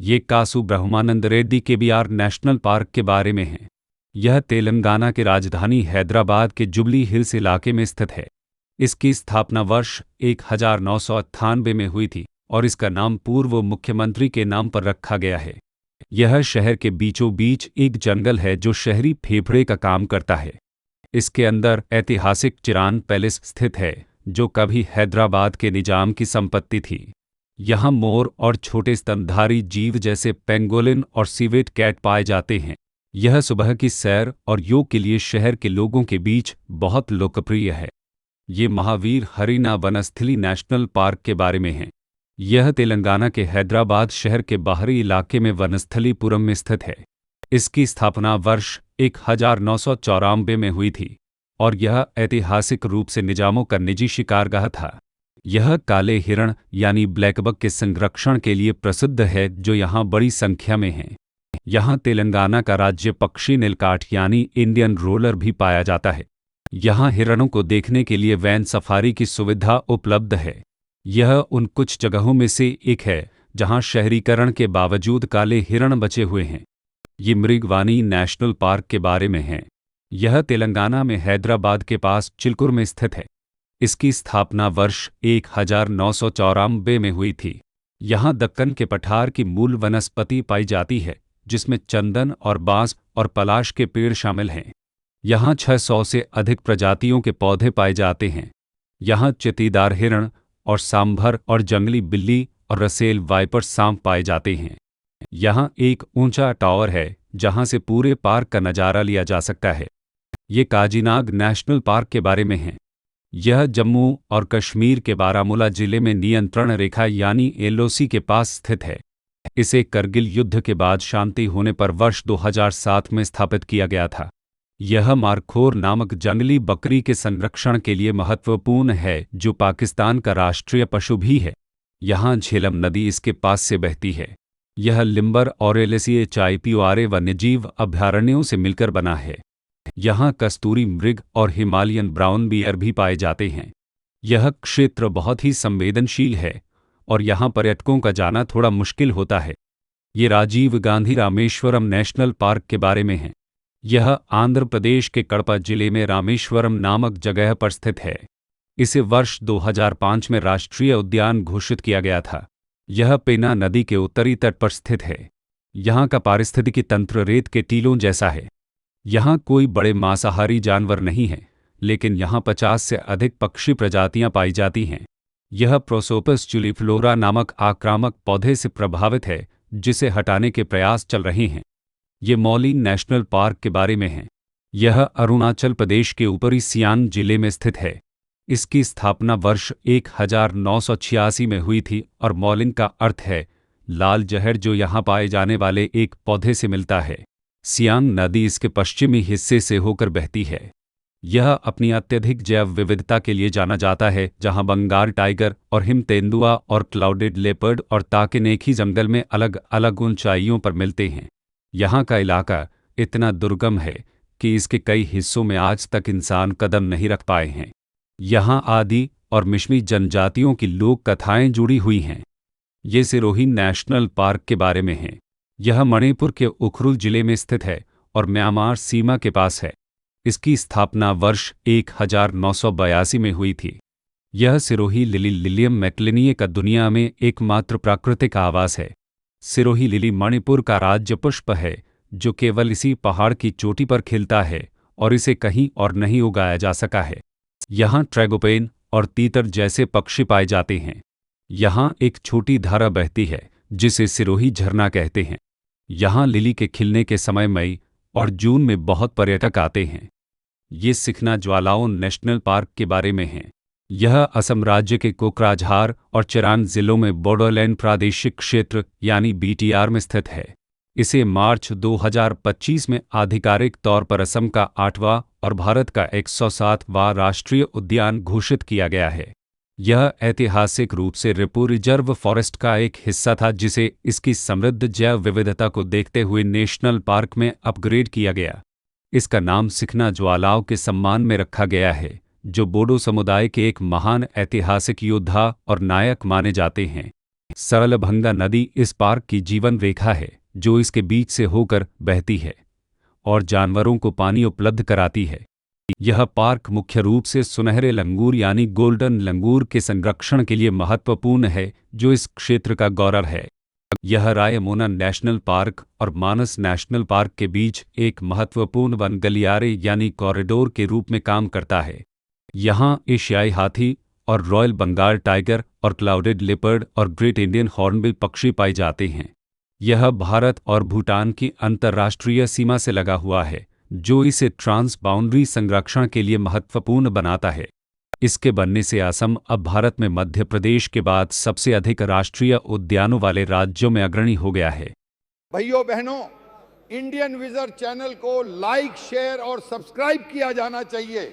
ये कासु ब्रह्मानंद रेड्डी केबीआर नेशनल पार्क के बारे में है। यह तेलंगाना के राजधानी हैदराबाद के जुबली हिल्स इलाके में स्थित है। इसकी स्थापना वर्ष 1998 में हुई थी और इसका नाम पूर्व मुख्यमंत्री के नाम पर रखा गया है। यह शहर के बीचों बीच एक जंगल है जो शहरी फेफड़े का काम करता है। इसके अंदर ऐतिहासिक चिरान पैलेस स्थित है जो कभी हैदराबाद के निजाम की संपत्ति थी। यहाँ मोर और छोटे स्तनधारी जीव जैसे पेंगोलिन और सिवेट कैट पाए जाते हैं। यह सुबह की सैर और योग के लिए शहर के लोगों के बीच बहुत लोकप्रिय है। ये महावीर हरिना वनस्थली नेशनल पार्क के बारे में है। यह तेलंगाना के हैदराबाद शहर के बाहरी इलाके में वनस्थलीपुरम में स्थित है। इसकी स्थापना वर्ष 1994 में हुई थी और यह ऐतिहासिक रूप से निजामों का निजी शिकारगाह था। यह काले हिरण यानी ब्लैकबक के संरक्षण के लिए प्रसिद्ध है जो यहाँ बड़ी संख्या में हैं। यहाँ तेलंगाना का राज्य पक्षी नीलकाठ यानी इंडियन रोलर भी पाया जाता है। यहाँ हिरणों को देखने के लिए वैन सफारी की सुविधा उपलब्ध है। यह उन कुछ जगहों में से एक है जहाँ शहरीकरण के बावजूद काले हिरण बचे हुए हैं। ये मृगवानी नेशनल पार्क के बारे में है। यह तेलंगाना में हैदराबाद के पास चिलकुर में स्थित है। इसकी स्थापना वर्ष 1994 में हुई थी। यहाँ दक्कन के पठार की मूल वनस्पति पाई जाती है जिसमें चंदन और बांस और पलाश के पेड़ शामिल हैं। यहाँ 600 से अधिक प्रजातियों के पौधे पाए जाते हैं। यहाँ चित्तीदार हिरण और सांभर और जंगली बिल्ली और रसेल वाइपर सांप पाए जाते हैं। यहाँ एक ऊंचा टावर है जहाँ से पूरे पार्क का नज़ारा लिया जा सकता है। ये काजीनाग नेशनल पार्क के बारे में है। यह जम्मू और कश्मीर के बारामूला जिले में नियंत्रण रेखा यानी एलओसी के पास स्थित है। इसे करगिल युद्ध के बाद शांति होने पर वर्ष 2007 में स्थापित किया गया था। यह मारखोर नामक जंगली बकरी के संरक्षण के लिए महत्वपूर्ण है जो पाकिस्तान का राष्ट्रीय पशु भी है। यहाँ झेलम नदी इसके पास से बहती है। यह लिम्बर और एलएसीए चाईपीओआरए वन्यजीव अभयारण्यों से मिलकर बना है। यहाँ कस्तूरी मृग और हिमालयन ब्राउन बियर भी पाए जाते हैं। यह क्षेत्र बहुत ही संवेदनशील है और यहाँ पर्यटकों का जाना थोड़ा मुश्किल होता है। ये राजीव गांधी रामेश्वरम नेशनल पार्क के बारे में है। यह आंध्र प्रदेश के कड़पा जिले में रामेश्वरम नामक जगह पर स्थित है। इसे वर्ष 2005 में राष्ट्रीय उद्यान घोषित किया गया था। यह पेना नदी के उत्तरी तट पर स्थित है। यहाँ का पारिस्थितिकी तंत्र रेत के टीलों जैसा है। यहाँ कोई बड़े मांसाहारी जानवर नहीं हैं, लेकिन यहाँ 50 से अधिक पक्षी प्रजातियाँ पाई जाती हैं। यह प्रोसोपस चुलीफ्लोरा नामक आक्रामक पौधे से प्रभावित है जिसे हटाने के प्रयास चल रहे हैं। ये मौलिन नेशनल पार्क के बारे में है। यह अरुणाचल प्रदेश के ऊपरी सियांग जिले में स्थित है। इसकी स्थापना वर्ष 1986 में हुई थी और मौलिन का अर्थ है लाल जहर, जो यहाँ पाए जाने वाले एक पौधे से मिलता है। सियांग नदी इसके पश्चिमी हिस्से से होकर बहती है। यह अपनी अत्यधिक जैव विविधता के लिए जाना जाता है, जहां बंगाल टाइगर और हिम तेंदुआ और क्लाउडेड लेपर्ड और ताकिन एक ही जंगल में अलग अलग ऊंचाइयों पर मिलते हैं। यहाँ का इलाका इतना दुर्गम है कि इसके कई हिस्सों में आज तक इंसान कदम नहीं रख पाए हैं। यहाँ आदि और मिश्मी जनजातियों की लोक कथाएं जुड़ी हुई हैं। ये सिरोही नेशनल पार्क के बारे में है। यह मणिपुर के उखरुल जिले में स्थित है और म्यांमार सीमा के पास है। इसकी स्थापना वर्ष 1982 में हुई थी। यह सिरोही लिली लिलियम मैक्लिनिए का दुनिया में एकमात्र प्राकृतिक आवास है। सिरोही लिली मणिपुर का राज्य पुष्प है, जो केवल इसी पहाड़ की चोटी पर खिलता है और इसे कहीं और नहीं उगाया जा सका है। यहाँ ट्रैगोपेन और तीतर जैसे पक्षी पाए जाते हैं। यहाँ एक छोटी धारा बहती है जिसे सिरोही झरना कहते हैं। यहाँ लिली के खिलने के समय मई और जून में बहुत पर्यटक आते हैं। ये सिखना ज्वालाओं नेशनल पार्क के बारे में है। यह असम राज्य के कोकराझार और चिरांग जिलों में बोडोलैंड प्रादेशिक क्षेत्र यानी बीटीआर में स्थित है। इसे मार्च 2025 में आधिकारिक तौर पर असम का 8वां और भारत का 107वां राष्ट्रीय उद्यान घोषित किया गया है। यह ऐतिहासिक रूप से रिपू रिजर्व फॉरेस्ट का एक हिस्सा था, जिसे इसकी समृद्ध जैव विविधता को देखते हुए नेशनल पार्क में अपग्रेड किया गया। इसका नाम सिखना ज्वालाओं के सम्मान में रखा गया है, जो बोडो समुदाय के एक महान ऐतिहासिक योद्धा और नायक माने जाते हैं। सरलभंगा नदी इस पार्क की जीवन रेखा है, जो इसके बीच से होकर बहती है और जानवरों को पानी उपलब्ध कराती है। यह पार्क मुख्य रूप से सुनहरे लंगूर यानी गोल्डन लंगूर के संरक्षण के लिए महत्वपूर्ण है, जो इस क्षेत्र का गौरव है। यह रायमोना नेशनल पार्क और मानस नेशनल पार्क के बीच एक महत्वपूर्ण वन गलियारे यानी कॉरिडोर के रूप में काम करता है। यहाँ एशियाई हाथी और रॉयल बंगाल टाइगर और क्लाउडेड लेपर्ड और ग्रेट इंडियन हॉर्नबिल पक्षी पाए जाते हैं। यह भारत और भूटान की अंतर्राष्ट्रीय सीमा से लगा हुआ है, जो इसे ट्रांस बाउंड्री संरक्षण के लिए महत्वपूर्ण बनाता है। इसके बनने से असम अब भारत में मध्य प्रदेश के बाद सबसे अधिक राष्ट्रीय उद्यानों वाले राज्यों में अग्रणी हो गया है। भाइयों बहनों, इंडियन विजर चैनल को लाइक, शेयर और सब्सक्राइब किया जाना चाहिए।